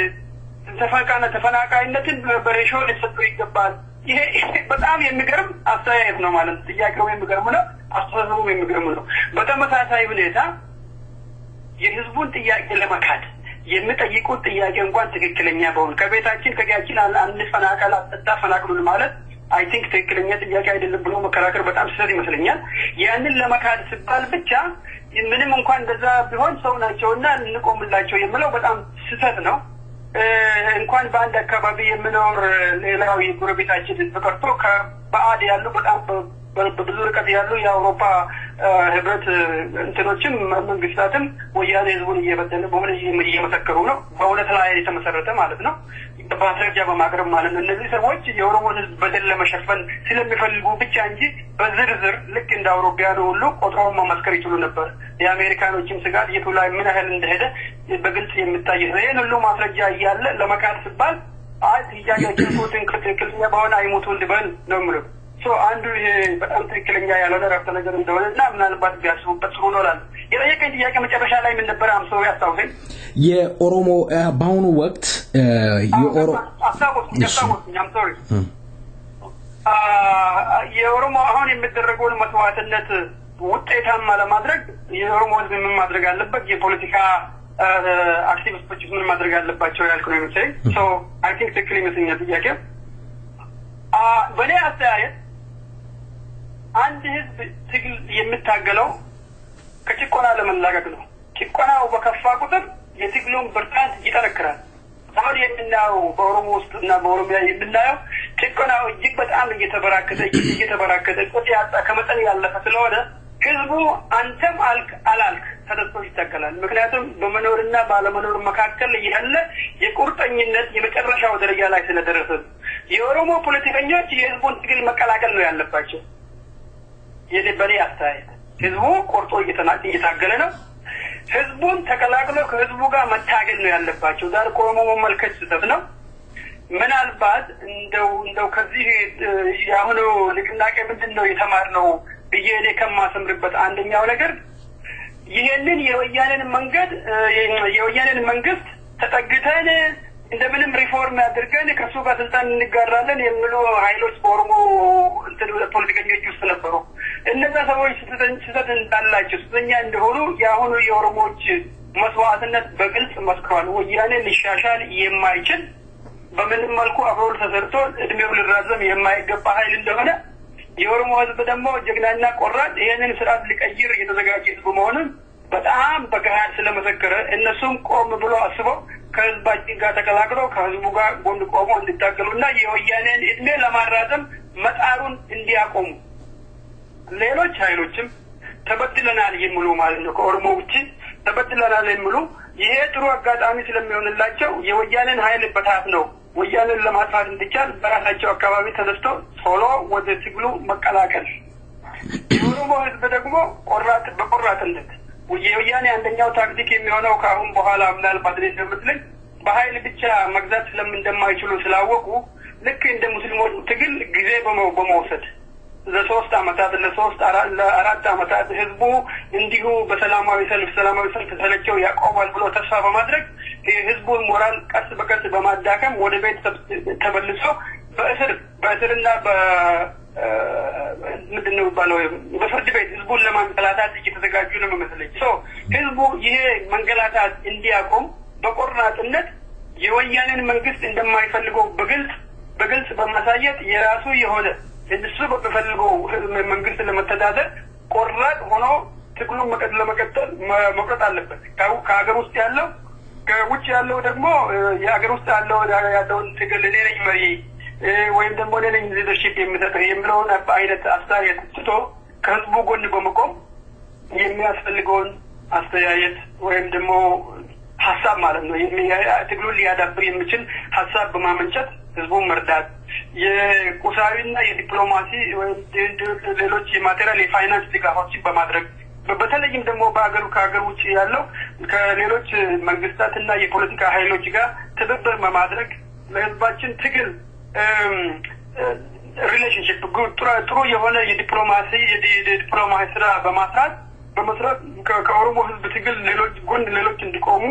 ተፈናቃይነትን በሬሾ ሊሰጠው ይገባል ይሄ በጣም የሚገርም አስተያየት ነው ማለት ጥያቄው የሚገርም ነው አስተሳሰቡ የሚገርም ነው በተመሳሳይ ሁኔታ የህዝቡን ጥያቄ ለመካድ የሚጠይቁት ጥያቄ እንኳን ትክክለኛ ባይሆን ከቤታችን ከጋያችን አንፈናቀል አጥተፈናቅሉን ማለት አይ ቲንክ ትክክለኛ ጥያቄ አይደለም ብሎ መከራከር በጣም ስህተት ይመስለኛል ያንን ለመካድ ሲባል ብቻ ምንም እንኳን እንደዛ ቢሆን ሰው ናቸውና እንቆምላቸው የሚለው በጣም ስህተት ነው እንኳን በአንድ አካባቢ የምኖር ሌላው የጎረቤታችን ተቀርቶ ከባዕድ ያሉ በጣም በብዙ ርቀት ያሉ የአውሮፓ ህብረት እንትኖችም መንግስታትም ወያኔ ህዝቡን እየበደለ በሆነ እየመሰከሩ ነው በእውነት ላይ የተመሰረተ ማለት ነው በማስረጃ በማቅረብ ማለት ነው እነዚህ ሰዎች የኦሮሞ ህዝብ በደል ለመሸፈን ስለሚፈልጉ ብቻ እንጂ በዝርዝር ልክ እንደ አውሮፓውያኑ ሁሉ ቆጥረው መመስከር ይችሉ ነበር የአሜሪካኖችም ስጋት የቱ ላይ ምን ያህል እንደሄደ በግልጽ የሚታይ ነው ይሄን ሁሉ ማስረጃ እያለ ለመካድ ሲባል ጥያቄያችን ትክክለኛ በሆነ አይሞቱ እንድበል ነው የምለው አንዱ ይሄ በጣም ትክክለኛ ያለው ረፍተ ነገር እንደሆነና ምናልባት ቢያስቡበት ጥሩ ነው ላል የጠየቀኝ ጥያቄ መጨረሻ ላይ ምን ነበር አምሰው ያስታውሰኝ የኦሮሞ በአሁኑ ወቅት የኦሮሞ አሁን የሚደረገውን መስዋዕትነት ውጤታማ ለማድረግ የኦሮሞ ህዝብ ምን ማድረግ አለበት የፖለቲካ አክቲቪስቶች ምን ማድረግ አለባቸው ያልኩ ነው የሚመስለኝ አይ ቲንክ ትክክል ይመስለኛል ጥያቄ በኔ አስተያየት አንድ ህዝብ ትግል የሚታገለው ከጭቆና ለመላቀቅ ነው ጭቆናው በከፋ ቁጥር የትግሉን ብርታት ይጠነክራል አሁን የምናየው በኦሮሞ ውስጥና በኦሮሚያ የምናየው ጭቆናው እጅግ በጣም እየተበራከተ ቁጥ ያጣ ከመጠን ያለፈ ስለሆነ ህዝቡ አንተም አላልክ ተደስቶ ይታገላል ምክንያቱም በመኖርና ባለመኖር መካከል ያለ የቁርጠኝነት የመጨረሻው ደረጃ ላይ ስለደረሰ የኦሮሞ ፖለቲከኞች የህዝቡን ትግል መቀላቀል ነው ያለባቸው የደበሌ አስተያየት ህዝቡ ቆርጦ እየታገለ ነው ህዝቡን ተቀላቅሎ ከህዝቡ ጋር መታገል ነው ያለባቸው ዳር ቆሞ መመልከት ስህተት ነው ምናልባት እንደው ከዚህ ያሁኑ ንቅናቄ ምንድነው የተማርነው በየኔ ከማሰምርበት አንደኛው ነገር ይሄንን የወያኔን መንግስት ተጠግተን እንደምንም ሪፎርም ያድርገን ከሱ ጋር ስልጣን እንጋራለን የሚሉ ኃይሎች በኦሮሞ ፖለቲከኞች ውስጥ ነበሩ እነዛ ሰዎች ስህተት እንዳላቸው ስህተኛ እንደሆኑ ያሁኑ የኦሮሞዎች መስዋዕትነት በግልጽ መስክሯል ወያኔ ሊሻሻል የማይችል በምንም መልኩ አብሮ ተሰርቶ እድሜው ሊራዘም የማይገባ ኃይል እንደሆነ የኦሮሞ ህዝብ ደግሞ ጀግናና ቆራጥ ይሄንን ስርዓት ሊቀይር የተዘጋጀ ህዝብ መሆኑን በጣም በገሃድ ስለመሰከረ እነሱም ቆም ብሎ አስበው ከህዝባችን ጋር ተቀላቅለው ከህዝቡ ጋር ጎን ቆመው እንዲታገሉና የወያኔን እድሜ ለማራዘም መጣሩን እንዲያቆሙ ሌሎች ኃይሎችም ተበድለናል የሚሉ ማለት ነው ከኦሮሞ ውጪ ተበድለናል የሚሉ ይሄ ጥሩ አጋጣሚ ስለሚሆንላቸው የወያኔን ኃይል በታት ነው ወያኔን ለማጥፋት እንዲቻል በራሳቸው አካባቢ ተነስቶ ቶሎ ወደ ትግሉ መቀላቀል የኦሮሞ ህዝብ ደግሞ በቆራጥነት የወያኔ አንደኛው ታክቲክ የሚሆነው ከአሁን በኋላ ምናልባት ለምትለኝ በኃይል ብቻ መግዛት ስለምንደማይችሉ ስላወቁ ልክ እንደ ሙስሊሞች ትግል ጊዜ በመውሰድ ለሶስት አራት አመታት ህዝቡ እንዲሁ በሰላማዊ ሰልፍ ተሰለቸው ያቆማል ብሎ ተስፋ በማድረግ ህዝቡን ሞራል ቀስ በቀስ በማዳከም ወደ ቤት ተመልሶ በእስርና ምንድነው ባለው በፍርድ ቤት ህዝቡን ለማንገላታት እየተዘጋጁ ነው መሰለኝ ህዝቡ ይሄ መንገላታት እንዲያቆም በቆራጥነት የወያኔን መንግስት እንደማይፈልገው በግልጽ በማሳየት የራሱ የሆነ እሱ በሚፈልገው መንግስት ለመተዳደር ቆራጥ ሆኖ ትግሉን ለመቀጠል መቁረጥ አለበት ከሀገር ውስጥ ያለው ከውጭ ያለው ደግሞ የሀገር ውስጥ ያለውን ትግል እኔ ነኝ መሪ ወይም ደግሞ እኔ ነኝ ሊደርሺፕ የሚለውን አይነት አስተያየት ትቶ ከህዝቡ ጎን በመቆም የሚያስፈልገውን አስተያየት ወይም ደግሞ ሐሳብ ማለት ነው ትግሉን ሊያዳብር የሚችል ሐሳብ በማመንጨት ህዝቡን መርዳት የቁሳዊና የዲፕሎማሲ ሌሎች የማቴሪያል የፋይናንስ ድጋፎችን በማድረግ በተለይም ደግሞ ከሀገር ውጭ ያለው ከሌሎች መንግስታትና የፖለቲካ ኃይሎች ጋር ትብብር በማድረግ ለህዝባችን ትግል ሪሌሽንሺፕ ጥሩ የሆነ የዲፕሎማሲ ስራ በመስራት ከኦሮሞ ህዝብ ትግል ሌሎች እንዲቆሙ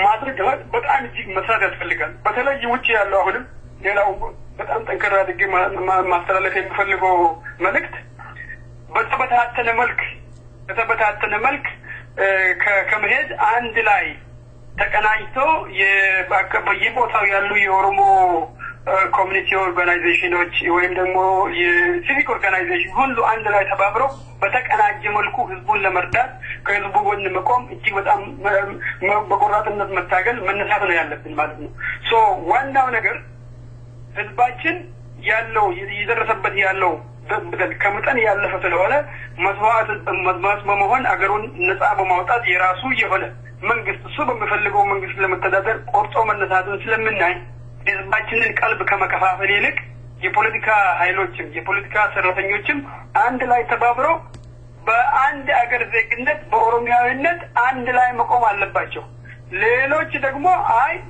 ማድረግ በጣም እጅግ መስራት ያስፈልጋል በተለይ ውጭ ያለው አሁንም ሌላው በጣም ጠንከራ አድርጌ ማስተላለፍ የሚፈልገው መልእክት በተበታተነ መልክ ከመሄድ አንድ ላይ ተቀናጅቶ በየቦታው ያሉ የኦሮሞ ኮሚኒቲ ኦርጋናይዜሽኖች ወይም ደግሞ የሲቪክ ኦርጋናይዜሽን ሁሉ አንድ ላይ ተባብረው በተቀናጀ መልኩ ህዝቡን ለመርዳት ከህዝቡ ጎን መቆም እጅግ በጣም በቆራጥነት መታገል መነሳት ነው ያለብን ማለት ነው ዋናው ነገር ህዝባችን ያለው እየደረሰበት ያለው ከመጠን ያለፈ ስለሆነ መስዋዕት በመሆን አገሩን ነፃ በማውጣት የራሱ የሆነ መንግስት እሱ በሚፈልገው መንግስት ለመተዳደር ቆርጦ መነሳቱን ስለምናይ ህዝባችንን ቀልብ ከመከፋፈል ይልቅ የፖለቲካ ኃይሎችም የፖለቲካ ሰራተኞችም አንድ ላይ ተባብረው በአንድ አገር ዜግነት በኦሮሚያዊነት አንድ ላይ መቆም አለባቸው ሌሎች ደግሞ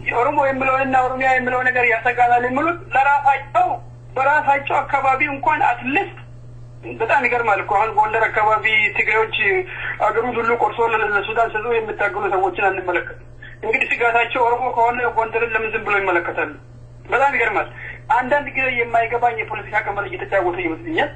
የኦሮሞ የሚለውና ኦሮሚያ የሚለው ነገር ያሰጋናል የሚሉት በራሳቸው አካባቢ እንኳን አትሊስት በጣም ይገርማል እኮ አሁን ጎንደር አካባቢ ትግሬዎች አገሩን ሁሉ ቆርሶ ለሱዳን ሰው የሚታገሉ ሰዎችን አንመለከት እንግዲህ ስጋታቸው ኦሮሞ ከሆነ ጎንደርን ለምን ዝም ብሎ ይመለከታሉ በጣም ይገርማል አንዳንድ ጊዜ የማይገባኝ የፖለቲካ ቀመር እየተጫወተ ይመስልኛል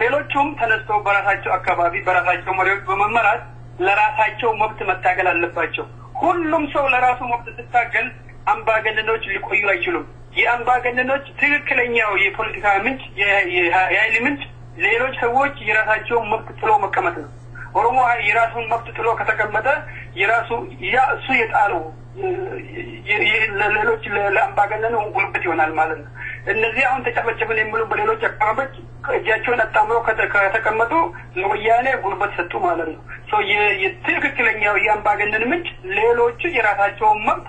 ሌሎቹም ተነስተው በራሳቸው አካባቢ በራሳቸው መሪዎች በመመራት ለራሳቸው መብት መታገል አለባቸው ሁሉም ሰው ለራሱ መብት ሲታገል አምባገነኖች ሊቆዩ አይችሉም የአምባገነኖች ትክክለኛው የፖለቲካ ምንጭ የኃይል ምንጭ ሌሎች ሰዎች የራሳቸው መብት ጥሎ መቀመጥ ነው ኦሮሞ የራሱን መብት ጥሎ ከተቀመጠ እሱ የጣለው ሌሎች ለአምባገነኑ ጉልበት ይሆናል ማለት ነው እነዚህ አሁን ተጨፈጨፈን የሚሉ በሌሎች አካባቢዎች እጃቸውን አጣምረው ከተቀመጡ ለወያኔ ጉልበት ሰጡ ማለት ነው። የትክክለኛው የአምባገነን ምንጭ ሌሎቹ የራሳቸውን መብት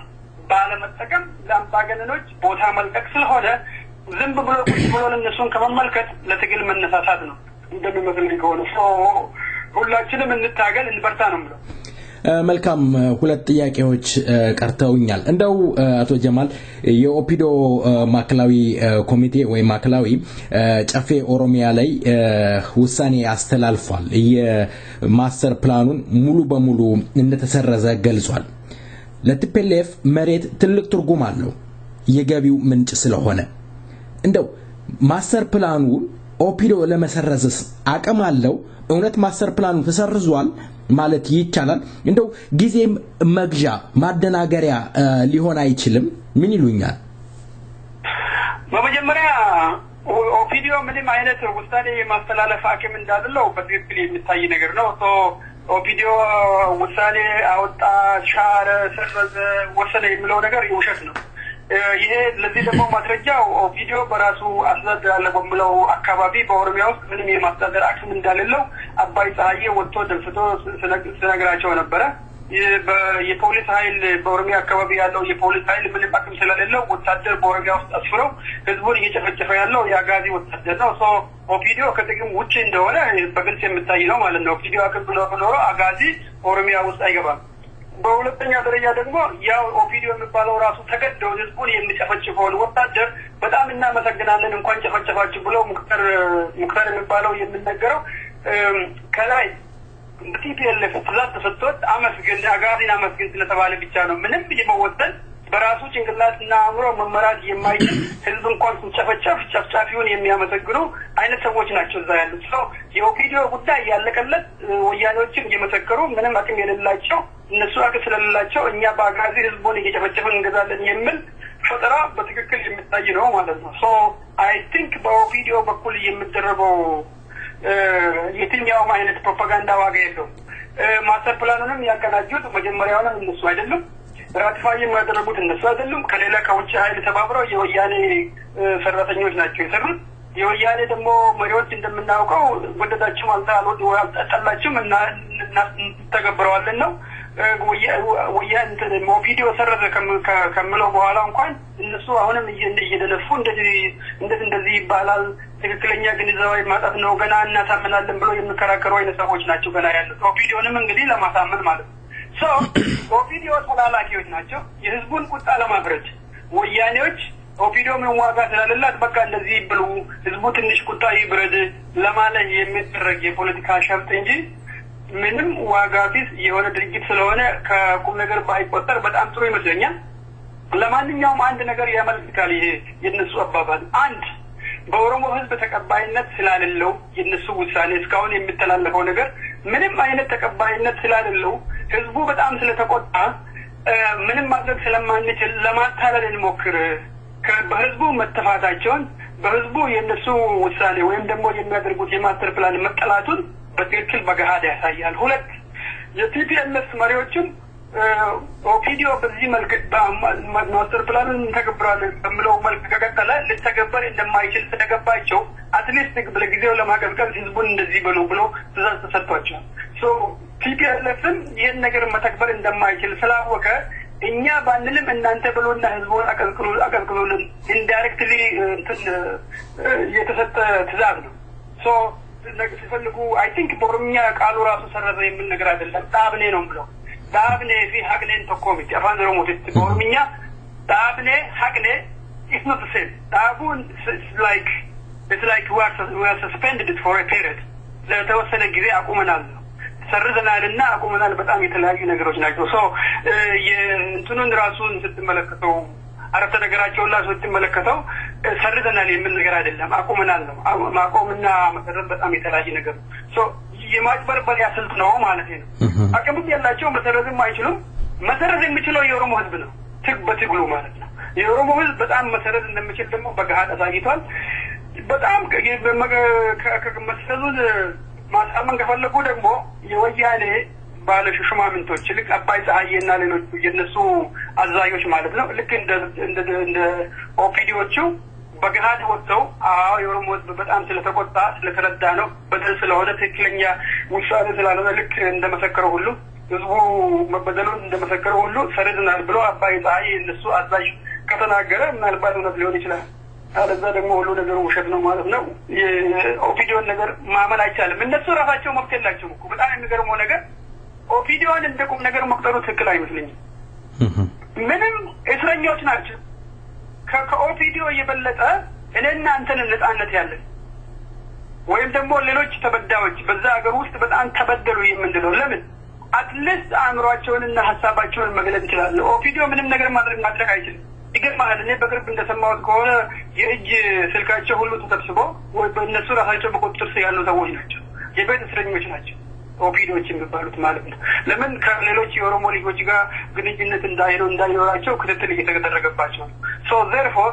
ባለመጠቀም ለአምባገነኖች ቦታ መልቀቅ ስለሆነ ዝም ብሎ እነሱን ከመመልከት ለትግል መነሳሳት ነው እንደሚመስለኝ ከሆነ ሁላችንም እንታገል እንበርታ ነው ማለት። መልካም ሁለት ጥያቄዎች ቀርተውኛል። እንደው አቶ ጀማል የኦፒዶ ማዕከላዊ ኮሚቴ ወይ ማዕከላዊ ጨፌ ኦሮሚያ ላይ ውሳኔ አስተላልፏል። የማስተር ፕላኑን ሙሉ በሙሉ እንደተሰረዘ ገልጿል። ለቲፒኤልኤፍ መሬት ትልቅ ትርጉም አለው የገቢው ምንጭ ስለሆነ እንደው ማስተር ፕላኑ ኦፒዶ ለመሰረዝስ አቅም አለው? እውነት ማስተር ፕላኑ ተሰርዟል ማለት ይቻላል? እንደው ጊዜም መግዣ ማደናገሪያ ሊሆን አይችልም? ምን ይሉኛል? በመጀመሪያ ኦፒዲዮ ምንም አይነት ውሳኔ የማስተላለፍ አቅም እንዳለው በትክክል የሚታይ ነገር ነው። ኦፒዲዮ ውሳኔ አወጣ፣ ሻረ፣ ሰረዘ፣ ወሰነ የሚለው ነገር ውሸት ነው። ይሄ ለዚህ ደግሞ ማስረጃው ኦፒዲዮ በራሱ አስተዳደር በሚለው አካባቢ በኦሮሚያ ውስጥ ምንም የማስተዳደር አቅም እንደሌለው አባይ ፀሐዬ ወጥቶ ደፍቶ ስለነገራቸው ነበረ። የፖሊስ ኃይል በኦሮሚያ አካባቢ ያለው የፖሊስ ኃይል ምንም አቅም ስለሌለው ወታደር በኦሮሚያ ውስጥ አስፍረው ህዝቡን እየጨፈጨፈ ያለው የአጋዚ ወታደር ነው። ኦፒዲዮ ከጥቅም ውጪ እንደሆነ በግልጽ የሚታይ ነው ማለት ነው። ኦፒዲዮ አቅም ቢኖረው አጋዚ ኦሮሚያ ውስጥ አይገባም። በሁለተኛ ደረጃ ደግሞ ያው ኦፒዲዮ የሚባለው ራሱ ተገደው ህዝቡን የሚጨፈጭፈውን ወታደር በጣም እናመሰግናለን እንኳን ጨፈጨፋችሁ ብሎ ሙክታር የሚባለው የሚነገረው ከላይ ቲፒኤልኤፍ ትእዛዝ ተሰጥቶት አመስግን አጋዚን አመስግን ስለተባለ ብቻ ነው። ምንም የመወሰን በራሱ ጭንቅላትና አእምሮ መመራት የማይችል ህዝብ እንኳን ሲጨፈጨፍ ጨፍጫፊውን የሚያመሰግኑ አይነት ሰዎች ናቸው እዛ ያሉት። የኦፒዲዮ ጉዳይ ያለቀለት ወያኔዎችን እየመሰከሩ ምንም አቅም የሌላቸው እነሱ አቅም ስለሌላቸው እኛ በአጋዚ ህዝቡን እየጨፈጨፈን እንገዛለን የሚል ፈጠራ በትክክል የሚታይ ነው ማለት ነው። አይ ቲንክ በኦፒዲዮ በኩል የሚደረገው የትኛውም አይነት ፕሮፓጋንዳ ዋጋ የለውም። ማስተር ፕላኑንም ያቀናጁት መጀመሪያውንም እነሱ አይደሉም፣ ራቲፋይ የሚያደርጉት እነሱ አይደሉም። ከሌላ ከውጭ ኃይል ተባብረው የወያኔ ሰራተኞች ናቸው የሰሩት። የወያኔ ደግሞ መሪዎች እንደምናውቀው ወደዳችም አልጠላችም እና ተገብረዋለን ነው። ወያኔ ኦፒዲዮ ሰረዘ ከሚለው በኋላ እንኳን እነሱ አሁንም እየደነፉ እንደዚህ ይባላል ትክክለኛ ግንዛቤ ማጣት ነው ገና እናሳምናለን ብሎ የሚከራከሩ አይነት ሰዎች ናቸው ገና ያሉት። ኦፒዲዮንም እንግዲህ ለማሳመን ማለት ነው። ኦፒዲዮ ተላላኪዎች ናቸው የህዝቡን ቁጣ ለማብረድ። ወያኔዎች ኦፒዲዮ ምን ዋጋ ስለሌላት በቃ እንደዚህ ብሉ ህዝቡ ትንሽ ቁጣ ይብረድ ለማለት የሚደረግ የፖለቲካ ሸፍጥ እንጂ ምንም ዋጋ ቢስ የሆነ ድርጅት ስለሆነ ከቁም ነገር ባይቆጠር በጣም ጥሩ ይመስለኛል። ለማንኛውም አንድ ነገር ያመልክታል ይሄ የነሱ አባባል። አንድ በኦሮሞ ህዝብ ተቀባይነት ስላልለው የነሱ ውሳኔ እስካሁን የሚተላለፈው ነገር ምንም አይነት ተቀባይነት ስላልለው ህዝቡ በጣም ስለተቆጣ ምንም ማድረግ ስለማንችል ለማታለል እንሞክር በህዝቡ መተፋታቸውን በህዝቡ የነሱ ውሳኔ ወይም ደግሞ የሚያደርጉት የማስተር ፕላን መጠላቱን በትክክል በገሃድ ያሳያል። ሁለት የቲፒኤልኤፍ መሪዎችም ኦፒዲዮ በዚህ መልክ ማስተር ፕላኑን ተገብራለን በሚለው መልክ ከቀጠለ ሊተገበር እንደማይችል ስለገባቸው አትሊስት ለጊዜው ለማቀዝቀዝ ህዝቡን እንደዚህ ብሎ ትእዛዝ ተሰጥቷቸዋል። ቲፒኤልኤፍም ይህን ነገር መተግበር እንደማይችል ስላወቀ እኛ ባንልም እናንተ ብሎና ህዝቡን አቀዝቅዙልን ኢንዳይሬክትሊ የተሰጠ ትእዛዝ ነው። ሲፈልጉ አይ ቲንክ በኦሮምኛ ቃሉ ራሱ ሰረዘ የሚል ነገር አይደለም ዳብኔ ነው ብለው ዳብኔ ፊ ሀቅኔን ተኮሚት አፋን ኦሮሞት በኦሮምኛ ዳብኔ ሀቅኔ is not the same. ዳቡን it's like we are suspended it for a period ለተወሰነ ጊዜ አቁመናል ነው ሰርዘናልና አቁመናል። በጣም የተለያዩ ነገሮች ናቸው። የእንቱን ራሱን ስትመለከተው አረፍተ ነገራቸውን ላይ ስትመለከተው ሰርዘናል የሚል ነገር አይደለም አቁመናል ነው። ማቆምና መሰረት በጣም የተለያየ ነገር ነው። የማጭበርበሪያ ስልት ነው ማለት ነው። አቅምም ያላቸው መሰረዝም አይችሉም። መሰረዝ የሚችለው የኦሮሞ ህዝብ ነው በትግሉ ማለት ነው። የኦሮሞ ህዝብ በጣም መሰረዝ እንደሚችል ደግሞ በገሃድ አሳይቷል። በጣም ከመሰረዙን ማሳመን ከፈለጉ ደግሞ የወያኔ ባለሹማምንቶች ልክ አባይ ፀሐዬና ሌሎች የነሱ አዛዦች ማለት ነው ልክ እንደ ኦፒዲዮቹ በገሃድ ወጥተው የኦሮሞ ህዝብ በጣም ስለተቆጣ ስለተረዳ ነው በደል ስለሆነ ትክክለኛ ውሳኔ ስላልሆነ ልክ እንደመሰከረው ሁሉ ህዝቡ መበደሉን እንደመሰከረው ሁሉ ሰርዝናል ብሎ አባይ ፀሐይ እነሱ አዛዥ ከተናገረ ምናልባት እውነት ሊሆን ይችላል አለዛ ደግሞ ሁሉ ነገር ውሸት ነው ማለት ነው የኦፒዲዮን ነገር ማመን አይቻልም እነሱ ራሳቸው መብት የላቸውም እኮ በጣም የሚገርመው ነገር ኦፒዲዮን እንደቁም ነገር መቅጠሩ ትክክል አይመስልኝም ምንም እስረኞች ናቸው ከኦፒዲዮ የበለጠ እኔና አንተን ነፃነት ያለን ወይም ደግሞ ሌሎች ተበዳዮች በዛ ሀገር ውስጥ በጣም ተበደሉ የምንለው ለምን አትሊስት አእምሮአቸውንና ሐሳባቸውን መግለጽ ይችላል ኦፒዲዮ ምንም ነገር ማድረግ አይችልም ይገርማል እኔ በቅርብ እንደሰማሁት ከሆነ የእጅ ስልካቸው ሁሉ ተሰብስቦ ወይ በእነሱ ራሳቸው በቁጥጥር ስር ያሉ ሰዎች ናቸው የቤት እስረኞች ናቸው ኦፒዲዮች የሚባሉት ማለት ነው ለምን ከሌሎች የኦሮሞ ልጆች ጋር ግንኙነት እንዳይኖራቸው ክትትል እየተደረገባቸው so therefore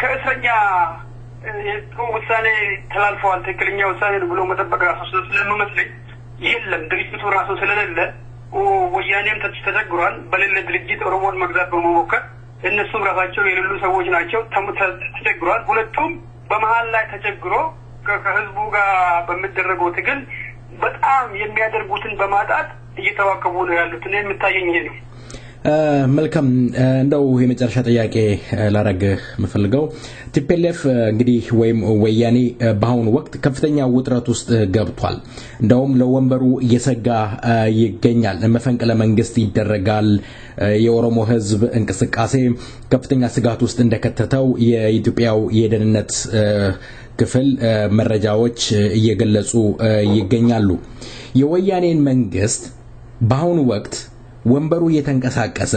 ከእስረኛ ውሳኔ ተላልፈዋል ትክክለኛ ውሳኔ ብሎ መጠበቅ ራሱ ስለሚመስለኝ የለም ድርጅቱ ራሱ ስለሌለ ወያኔም ተቸግሯል በሌለ ድርጅት ኦሮሞን መግዛት በመሞከር እነሱም ራሳቸው የሌሉ ሰዎች ናቸው ተቸግሯል ሁለቱም በመሃል ላይ ተቸግሮ ከህዝቡ ጋር በሚደረገው ትግል በጣም የሚያደርጉትን በማጣት እየተዋከቡ ነው ያሉት እኔ የምታየኝ ይሄ ነው መልካም እንደው የመጨረሻ ጥያቄ ላረግ መፈልገው ቲፒኤልኤፍ እንግዲህ ወይም ወያኔ በአሁኑ ወቅት ከፍተኛ ውጥረት ውስጥ ገብቷል እንደውም ለወንበሩ እየሰጋ ይገኛል መፈንቅለ መንግስት ይደረጋል የኦሮሞ ህዝብ እንቅስቃሴ ከፍተኛ ስጋት ውስጥ እንደከተተው የኢትዮጵያው የደህንነት ክፍል መረጃዎች እየገለጹ ይገኛሉ የወያኔን መንግስት በአሁኑ ወቅት ወንበሩ እየተንቀሳቀሰ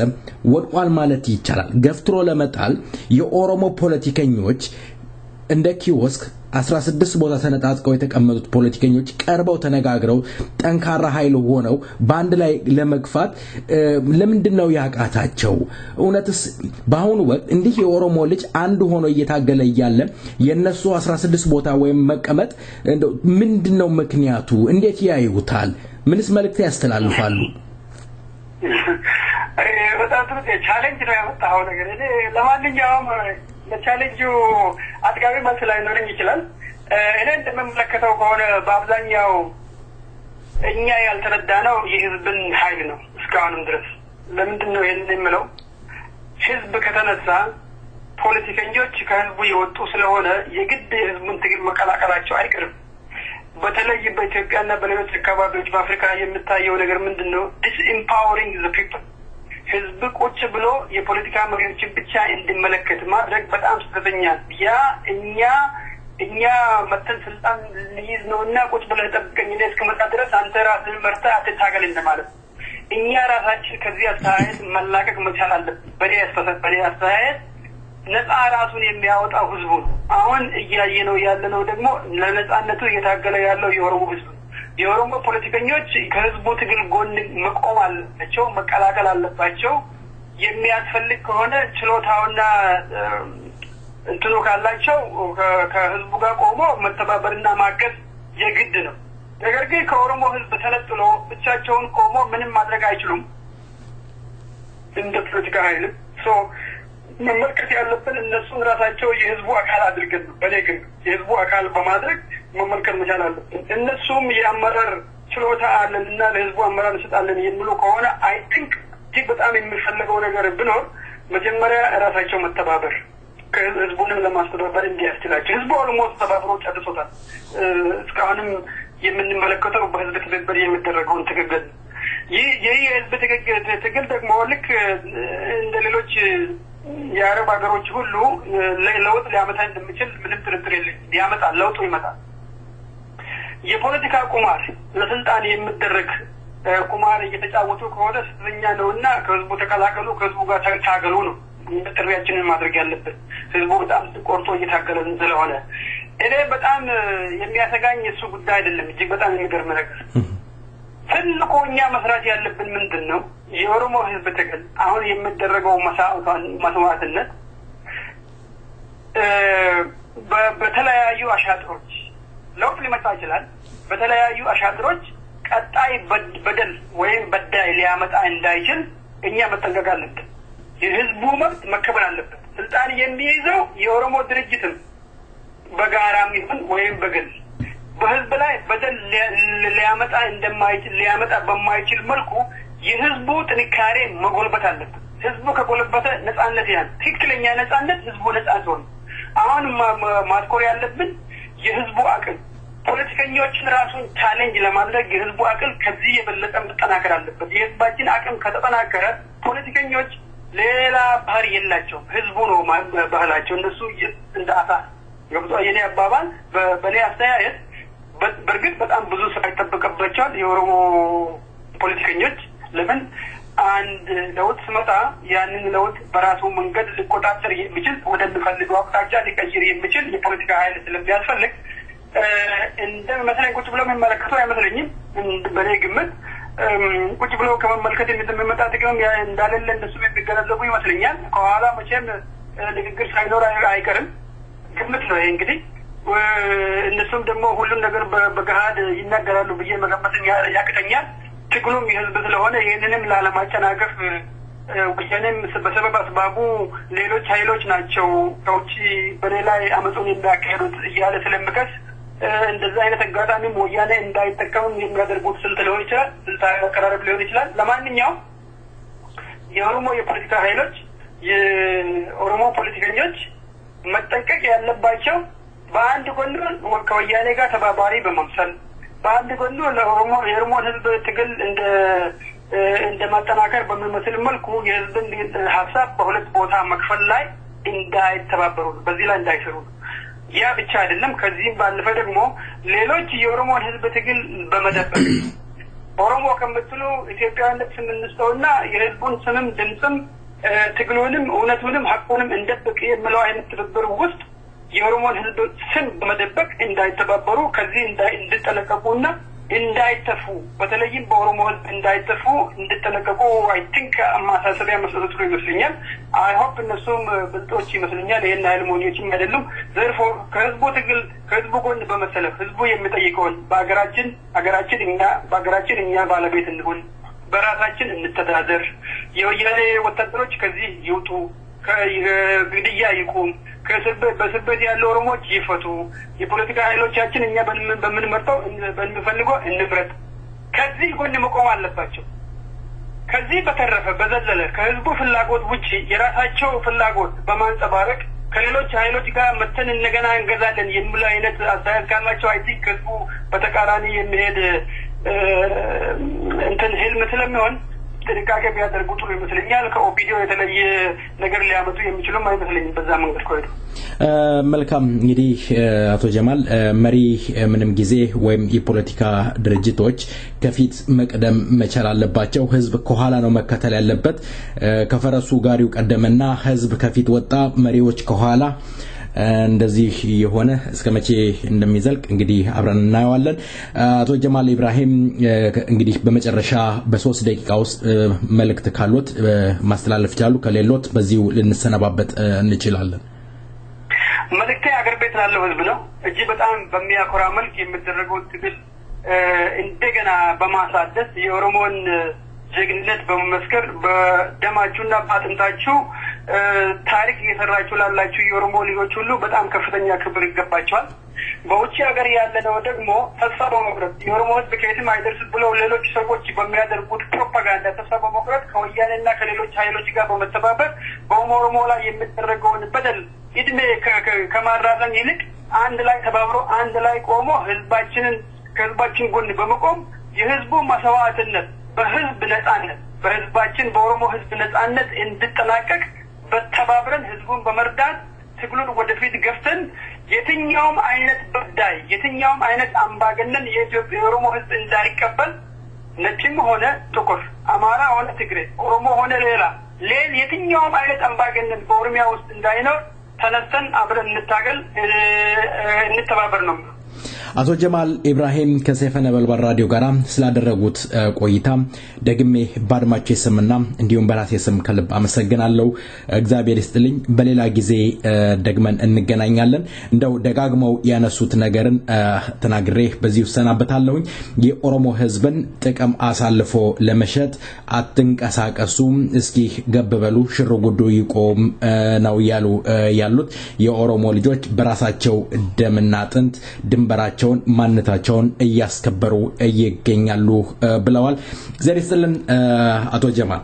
ወድቋል ማለት ይቻላል ገፍትሮ ለመጣል የኦሮሞ ፖለቲከኞች እንደ ኪዮስክ 16 ቦታ ተነጣጥቀው የተቀመጡት ፖለቲከኞች ቀርበው ተነጋግረው ጠንካራ ኃይል ሆነው ባንድ ላይ ለመግፋት ለምንድነው ያቃታቸው እውነትስ በአሁኑ ወቅት እንዲህ የኦሮሞ ልጅ አንድ ሆኖ እየታገለ ያለ የነሱ 16 ቦታ ወይም መቀመጥ ምንድነው ምክንያቱ እንዴት ያዩታል ምንስ መልእክት ያስተላልፋሉ በጣም ጥሩ ቻሌንጅ ነው ያመጣው ነገር እኔ ለማንኛውም ለቻሌንጁ አጥጋቢ መልስ ላይኖረኝ ይችላል እኔ እንደምመለከተው ከሆነ በአብዛኛው እኛ ያልተረዳነው የህዝብን ኃይል ነው እስካሁንም ድረስ ለምንድነው ይሄንን የምለው ህዝብ ከተነሳ ፖለቲከኞች ከህዝቡ የወጡ ስለሆነ የግድ ህዝቡን ትግል መቀላቀላቸው አይቀርም በተለይ በኢትዮጵያና በሌሎች አካባቢዎች በአፍሪካ የምታየው ነገር ምንድነው disempowering the people ህዝብ ቁጭ ብሎ የፖለቲካ መሪዎችን ብቻ እንዲመለከት ማድረግ በጣም ስለተኛ ያ እኛ መተን ስልጣን ልይዝ ነውና ቁጭ ብለህ ተጠብቀኝ እስከመጣ ድረስ አንተ ራስህን መርተህ አትታገል እንደማለት እኛ ራሳችን ከዚህ አስተያየት መላቀቅ መቻል አለብን በኔ አስተያየት ነፃ ራሱን የሚያወጣው ህዝቡ አሁን እያየነው ያለነው ደግሞ ለነፃነቱ እየታገለ ያለው የኦሮሞ ህዝብ የኦሮሞ ፖለቲከኞች ከህዝቡ ትግል ጎን መቆም አለባቸው መቀላቀል አለባቸው የሚያስፈልግ ከሆነ ችሎታውና እንትኑ ካላቸው ከህዝቡ ጋር ቆሞ መተባበርና ማገዝ የግድ ነው ነገር ግን ከኦሮሞ ህዝብ ተነጥሎ ብቻቸውን ቆሞ ምንም ማድረግ አይችሉም እንደ ፖለቲካ ኃይል መመልከት ያለብን እነሱን ራሳቸው የህዝቡ አካል አድርገን በሌግን የህዝቡ አካል በማድረግ መመልከት መቻል አለብን እነሱም የአመራር ችሎታ አለንና ለህዝቡ አመራር እንሰጣለን የሚሉ ከሆነ አይ ቲንክ በጣም የሚፈልገው ነገር ቢኖር መጀመሪያ ራሳቸው መተባበር ከህዝቡንም ለማስተባበር እንዲያስችላቸው ህዝቡ ኦልሞስት ተባብሮ ጨርሶታል እስካሁንም የምንመለከተው በህዝብ ትብብር የሚደረገውን ትግል ይህ የህዝብ ትግል ደግሞ ልክ እንደ ሌሎች የአረብ ሀገሮች ሁሉ ለውጥ ሊያመጣ እንደሚችል ምንም ጥርጥር የለም ያመጣል ለውጡ ይመጣል የፖለቲካ ቁማር ለስልጣን የሚደረግ ቁማር እየተጫወቱ ከሆነ ስለኛ ነውና ከህዝቡ ተቀላቀሉ ከህዝቡ ጋር ታገሉ ነው ጥሪያችንን ማድረግ ያለበት ህዝቡ በጣም ቆርጦ እየታገለ ስለሆነ እኔ በጣም የሚያሰጋኝ እሱ ጉዳይ አይደለም እጅግ በጣም የሚገርም ነገር ትልቁ እኛ መስራት ያለብን ምንድነው የኦሮሞ ህዝብ ትግል አሁን የሚደረገው መስዋዕትነት በተለያዩ አሻጥሮች ለውጥ ሊመጣ ይችላል በተለያዩ አሻጥሮች ቀጣይ በደል ወይም በዳይ ሊያመጣ እንዳይችል እኛ መጠንቀቅ አለብን የህዝቡ መብት መከበር አለበት ስልጣን የሚይዘው የኦሮሞ ድርጅትም በጋራም ይሁን ወይም በግል በህዝብ ላይ በደል ሊያመጣ በማይችል መልኩ የህዝቡ ጥንካሬ መጎልበት አለበት። ህዝቡ ከጎለበተ ነፃነት ያን ትክክለኛ ነፃነት ህዝቡ ነፃ ነው። አሁን ማትኮር ያለብን የህዝቡ አቅም ፖለቲከኞችን ራሱን ቻሌንጅ ለማድረግ የህዝቡ አቅም ከዚህ የበለጠ መጠናከር አለበት። የህዝባችን አቅም ከተጠናከረ ፖለቲከኞች ሌላ ባህሪ የላቸው ህዝቡ ነው ባህላቸው እነሱ እንደ አሳ ገብቶ የኔ አባባል በኔ አስተያየት በርግጥ በጣም ብዙ ስራ ይጠበቅባቸዋል የኦሮሞ ፖለቲከኞች ለምን አንድ ለውጥ ስመጣ ያንን ለውጥ በራሱ መንገድ ሊቆጣጠር የሚችል ወደሚፈልገው አቅጣጫ ሊቀይር የሚችል የፖለቲካ ኃይል ስለሚያስፈልግ እንደ መሰለኝ ቁጭ ብሎ መመለከተው አይመስለኝም በኔ ግምት ቁጭ ብሎ ከመመልከት የሚመጣ ጥቅም እንዳለለ እንደሱ የሚገነዘቡ ይመስለኛል ከኋላ መቼም ንግግር ሳይኖር አይቀርም ግምት ነው ይሄ እንግዲህ እነሱም ደግሞ ሁሉም ነገር በገሃድ ይናገራሉ ብዬ መገመት ያቅተኛል ትግሉም የህዝብ ስለሆነ ይሄንንም ላለማጨናገፍ ወያኔም በሰበብ አስባቡ ሌሎች ኃይሎች ናቸው ከውጪ በሌላ አመጹን የሚያካሂዱት እያለ ስለምከስ እንደዛ አይነት አጋጣሚም ወያኔ እንዳይጠቀም የሚያደርጉት ስልት ሊሆን ይችላል ስልት አቀራረብ ሊሆን ይችላል ለማንኛውም የኦሮሞ የፖለቲካ ኃይሎች የኦሮሞ ፖለቲከኞች መጠንቀቅ ያለባቸው በአንድ ጎን ከወያኔ ጋር ተባባሪ በመምሰል በአንድ ጎን የኦሮሞ ህዝብ ትግል እንደ ማጠናከር በሚመስል መልኩ የህዝብን ሀሳብ በሁለት ቦታ መክፈል ላይ እንዳይተባበሩ በዚህ ላይ እንዳይሰሩ ያ ብቻ አይደለም ከዚህም ባለፈ ደግሞ ሌሎች የኦሮሞ ህዝብ ትግል በመደበቅ ኦሮሞ ከምትሉ ኢትዮጵያዊነት ስም እንስጠውና የህዝቡን ስምም ድምጽም ትግሉንም እውነቱንም ሐቁንም እንደብቅ የሚለው አይነት ትብብር ውስጥ የኦሮሞን ህዝብ ስም በመደበቅ እንዳይተባበሩ ከዚህ እንድጠነቀቁና እንዳይተፉ በተለይም በኦሮሞ ህዝብ እንዳይተፉ እንድጠነቀቁ አይ ቲንክ ማሳሰቢያ መስጠቱ ይመስለኛል አይ ሆፕ እነሱም ብልጦች ይመስለኛል ይሄን ኃይል ሞኞችም አይደሉም ዘርፎ ከህዝቡ ትግል ከህዝቡ ጎን በመሰለፍ ህዝቡ የሚጠይቀውን በአገራችን እኛ ባለቤት እንሁን በራሳችን እንተዳደር የወያኔ ወታደሮች ከዚህ ይውጡ ከግድያ ይቁም በስበት ያለው ኦሮሞዎች ይፈቱ የፖለቲካ ኃይሎቻችን እኛ በምንመርጠው በሚፈልገው እንምረጥ ከዚህ ጎን መቆም አለባቸው ከዚህ በተረፈ በዘለለ ከህዝቡ ፍላጎት ውጪ የራሳቸው ፍላጎት በማንጸባረቅ ከሌሎች ኃይሎች ጋር መተን እንደገና እንገዛለን የሚሉ አይነት አስተያየት ካላቸው አይ ቲንክ ህዝቡ በተቃራኒ የሚሄድ ህልም ስለሚሆን ጥንቃቄ ቢያደርጉ ጥሩ ይመስለኛል ከኦፒዲዮ የተለየ ነገር ሊያመጡ የሚችሉም አይመስለኝም በዛ መንገድ ኮይዶ መልካም እንግዲህ አቶ ጀማል መሪ ምንም ጊዜ ወይም የፖለቲካ ድርጅቶች ከፊት መቅደም መቻል አለባቸው ህዝብ ከኋላ ነው መከተል ያለበት ከፈረሱ ጋሪው ቀደመና ህዝብ ከፊት ወጣ መሪዎች ከኋላ እንደዚህ የሆነ እስከመቼ እንደሚዘልቅ እንግዲህ አብረን እናየዋለን አቶ ጀማል ኢብራሂም እንግዲህ በመጨረሻ በ3 ደቂቃ ውስጥ መልእክት ካሉት ማስተላለፍ ይችላሉ ከሌሎት በዚሁ ልንሰነባበት እንችላለን መልእክቴ አገር ቤት ላለው ህዝብ ነው እጂ በጣም በሚያኮራ መልክ የሚደረገው ትግል እንደገና በማሳደስ የኦሮሞን ጀግንነት በመመስከር በደማቹና ባጥንታቹ ታሪክ እየሰራችሁ ላላችሁ የኦሮሞ ልጆች ሁሉ በጣም ከፍተኛ ክብር ይገባቸዋል በውጪ ሀገር ያለነው ደግሞ ተስፋ በመቁረጥ የኦሮሞ ህዝብ ከየትም አይደርስ ብለው ሌሎች ሰዎች በሚያደርጉት ፕሮፓጋንዳ ተስፋ በመቁረጥ ከወያኔና ከሌሎች ኃይሎች ጋር በመተባበር በኦሮሞ ላይ የሚደረገውን በደል እድሜ ከማራዘም ይልቅ አንድ ላይ ተባብሮ አንድ ላይ ቆሞ ከህዝባችን ጎን በመቆም የህዝቡ መስዋዕትነት በህዝብ ነፃነት በህዝባችን በኦሮሞ ህዝብ ነፃነት እንድጠናቀቅ በተባብረን ህዝቡን በመርዳት ትግሉን ወደፊት ገፍተን የትኛውም አይነት በዳይ የትኛውም አይነት አምባገነን የኢትዮጵያ ኦሮሞ ህዝብ እንዳይቀበል ነጭም ሆነ ጥቁር አማራ ሆነ ትግሬ ኦሮሞ ሆነ ሌላ የትኛውም አይነት አምባገነን በኦሮሚያ ውስጥ እንዳይኖር ተነስተን አብረን እንታገል እንተባበር ነው አቶ ጀማል ኢብራሂም ከሰይፈ ነበልባል ራዲዮ ጋራ ስላደረጉት ቆይታ ደግሜ ባድማጬ ስምና እንዲሁም በራሴ ስም ከልብ አመሰግናለሁ። እግዚአብሔር ይስጥልኝ። በሌላ ጊዜ ደግመን እንገናኛለን። እንደው ደጋግመው ያነሱት ነገርን ተናግሬ በዚህ ሰናበታለሁ። የኦሮሞ ህዝብን ጥቅም አሳልፎ ለመሸጥ አትንቀሳቀሱ፣ እስኪ ገብበሉ፣ ሽርጉዱ ይቆም ነው ያሉት። የኦሮሞ ልጆች በራሳቸው ደምና አጥንት ድንበራቸው ማንነታቸውን እያስከበሩ ይገኛሉ ብለዋል። እግዚአብሔር ይስጥልን አቶ ጀማል።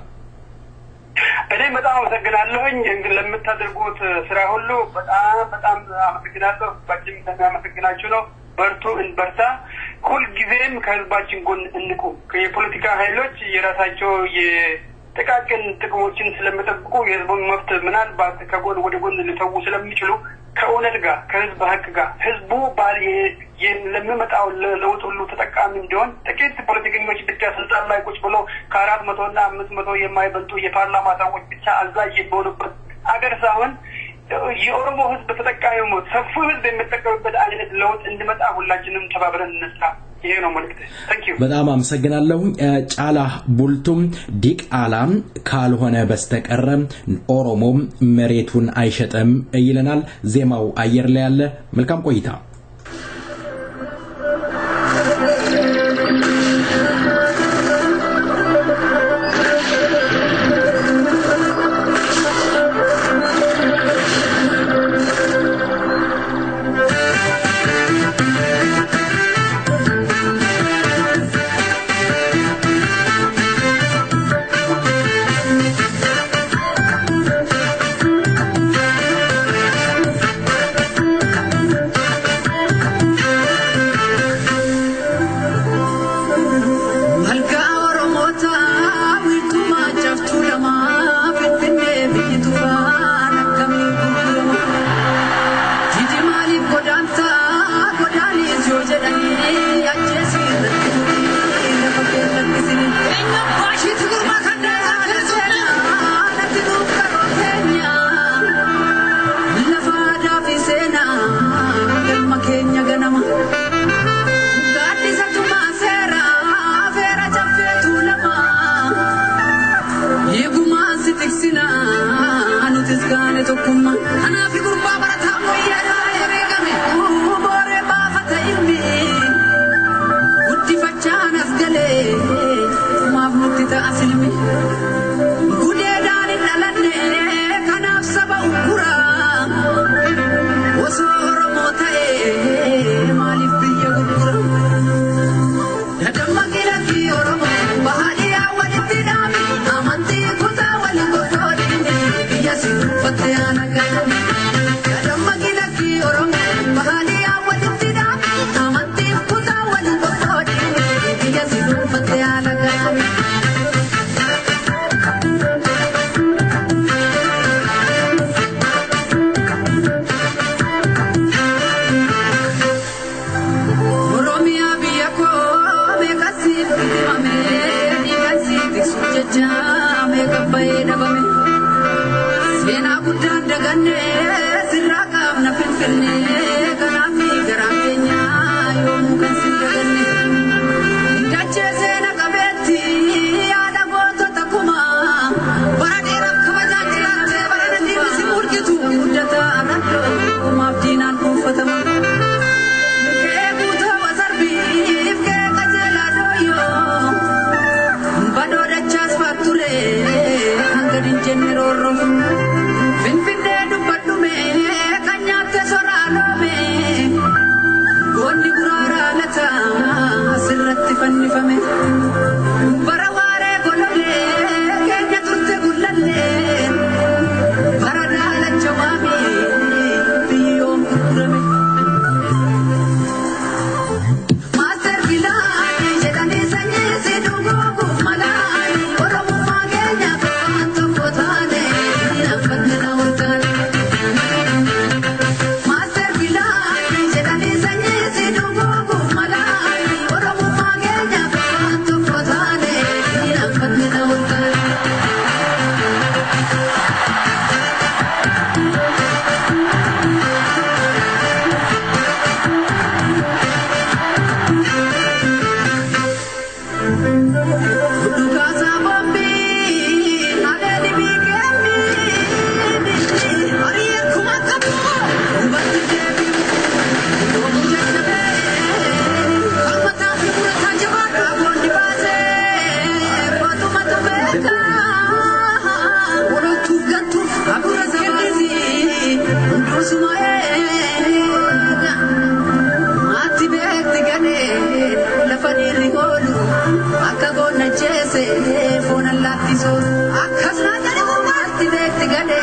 እኔ በጣም አመሰግናለሁኝ ለምታደርጉት ስራ ሁሉ በጣም አመሰግናለሁ። ባጭም ተናመሰግናችሁ ነው። በርቱ እንበርታ። ሁሉ ጊዜም ከህዝባችን ጎን እንቁም። የፖለቲካ ኃይሎች የራሳቸው የጥቃቅን ጥቅሞችን ስለሚጠብቁ የህዝቡን መብት ምናልባት ከጎን ወደ ጎን ሊተው ስለሚችሉ ከእውነት ጋር ከህዝብ ሀቅ ጋር ህዝቡ ለሚመጣው ለውጥ ሁሉ ተጠቃሚ እንዲሆን ጥቂት ፖለቲከኞች ብቻ ስልጣን ላይ ቁጭ ብለው ከ400 እና 500 የማይበልጡ የፓርላማ ሰዎች ብቻ አዛዥ የሚሆኑበት አገር ሳይሆን የኦሮሞ ህዝብ ተጠቃሚ ሞት ሰፊ ህዝብ የሚጠቀምበት አይነት ለውጥ እንዲመጣ ሁላችንም ተባብረን እንስራ። ይሄ ነው መልእክቴ። ታንክ ዩ። በጣም አመሰግናለሁ። ጫላ ቡልቱም ዲቃላም ካልሆነ በስተቀር ኦሮሞ መሬቱን አይሸጥም ይለናል። ዜማው አየር ላይ ያለ። መልካም ቆይታ። dirri golu akka gonna jese fona latti so akkasna gade matti betti gade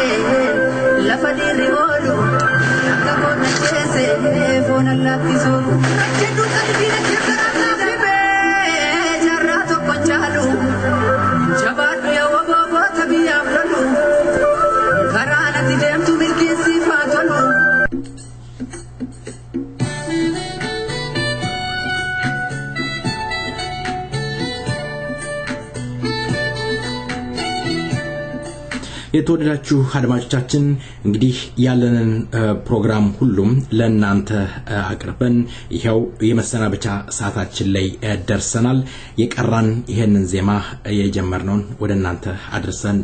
lafa dirri golu akka gonna jese fona latti so jedhu kadira kebara fibe jarra to konchalu jabadu ya wabo tabiya fulu karana tidem tu milki sifatulu የተወደዳችሁ አድማጮቻችን እንግዲህ ያለንን ፕሮግራም ሁሉም ለእናንተ አቅርበን ይሄው የመሰናበቻ ሰዓታችን ላይ ደርሰናል የቀራን ይሄንን ዜማ የጀመርነውን ወደ እናንተ አድርሰን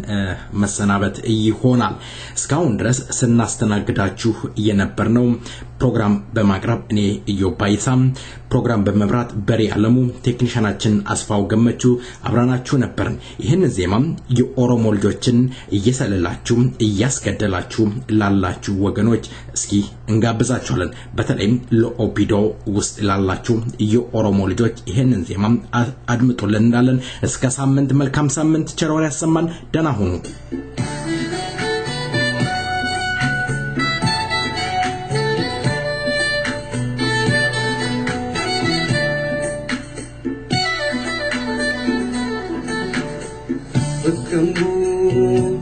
መሰናበት ይሆናል እስካሁን ድረስ ስናስተናግዳችሁ የነበርነው ፕሮግራም በማቅረብ እኔ ኢዮባይሳም ፕሮግራም በመብራት በሪ አለሙ ቴክኒሻናችን አስፋው ገመቹ አብራናችሁ ነበርን ይሄን ዜማም የኦሮሞ ልጆችን እየሰለላችሁ እያስገደላችሁ ላላችሁ ወገኖች እስኪ እንጋብዛችኋለን በተለይም ለኦፒዶ ውስጥ ላላችሁ የኦሮሞ ልጆች ይሄን ዜማም አድምጡልን እንዳለን እስከ ሳምንት መልካም ሳምንት ቸር ያሰማን ደህና ሁኑ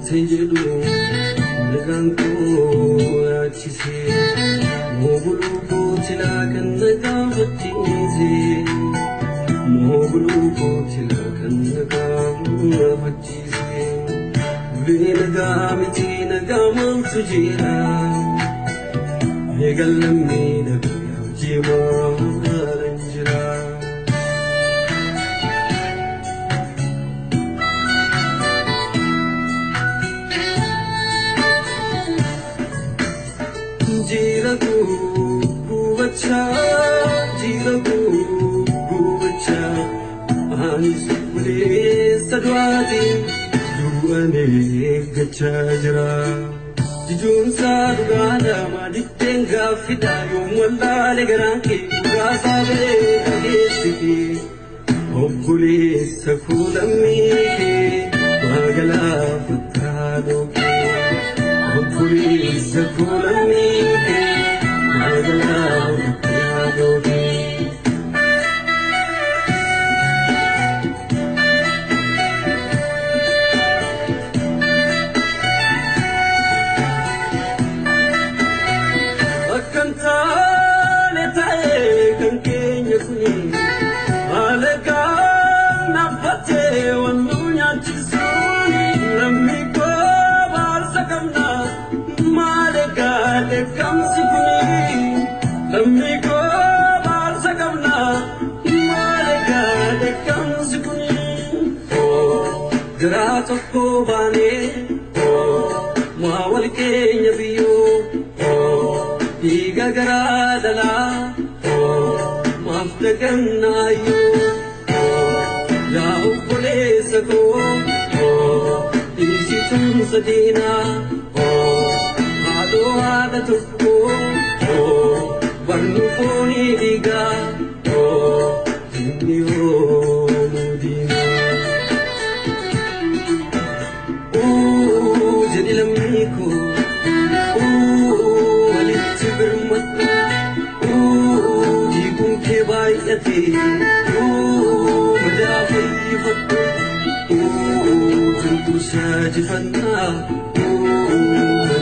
Sejedu leganko achise mogulu ko tilakan nagam bachise mogulu ko tilakan nagam bachise le nagam ti nagam tujira hegalamni nagam jima ranjira Jiragu gubacha anis police sadwati duane gacha jira jijun sadugana maditenga fida yomwala garanke rasabe agesifi o police sakulami bagala futado o police sakulami Grato bane mawal kenya biyo diga garadala maftaganna yo la police ko isitun sadina ado adatu ko varnu foni diga yo Lamiko, Walid Bermat, Jibun Kebayati, Madafi Fatu, Tentu Sajifana,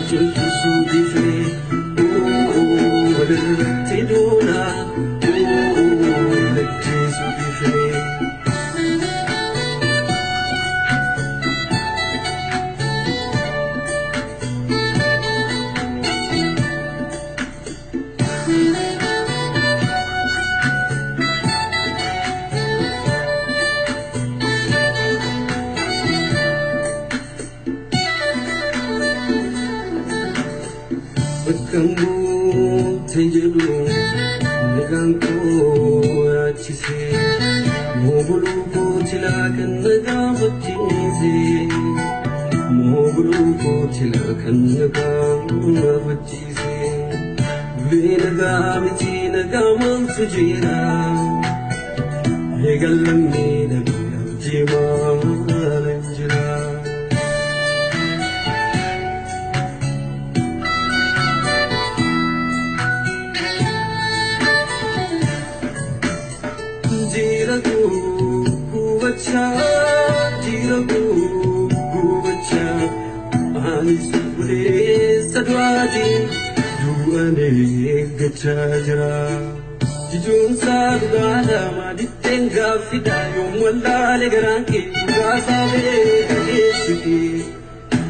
Tentu Sudifi, Wadatiduna, Lati Sudifi. Kambu sejedu leganko achise mogulu ko tilakan nagam bachise mogulu ko tilakan nagam bachise le nagam ti nagam sujira eegalamni dhabee abdii maalan jira. Jiragu gubacha ani sule sadwadi duane gacha jira jijun sadada maditenga fida yomwala legaranki gasabe kesi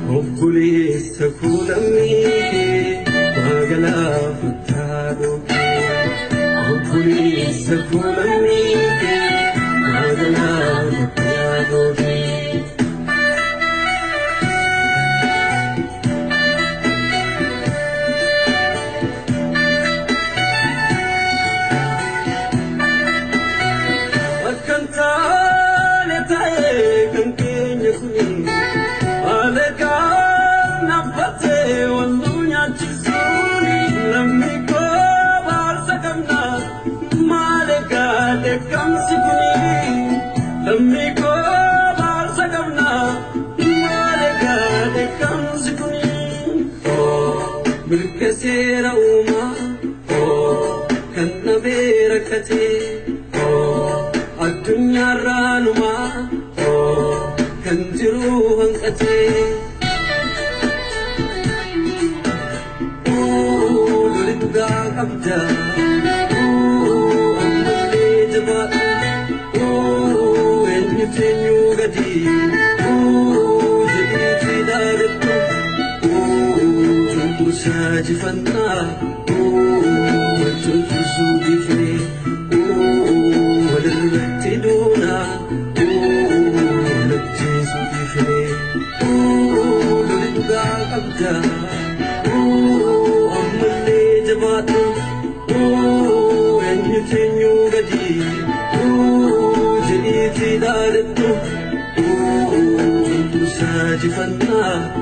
hopefully sakulami bagala futado hopefully sakulami Sera uma kanna berakate adunya ranuma kanjiru hankate lulidga kabda amale jaba enyu gadi jadi tidadatu Saji fana, macam susu di fre, wadarati dona, lati susu di fre, lulidga kabda, amale jabatu, enyu tenyu gadi, jadi tidak itu, saji fana.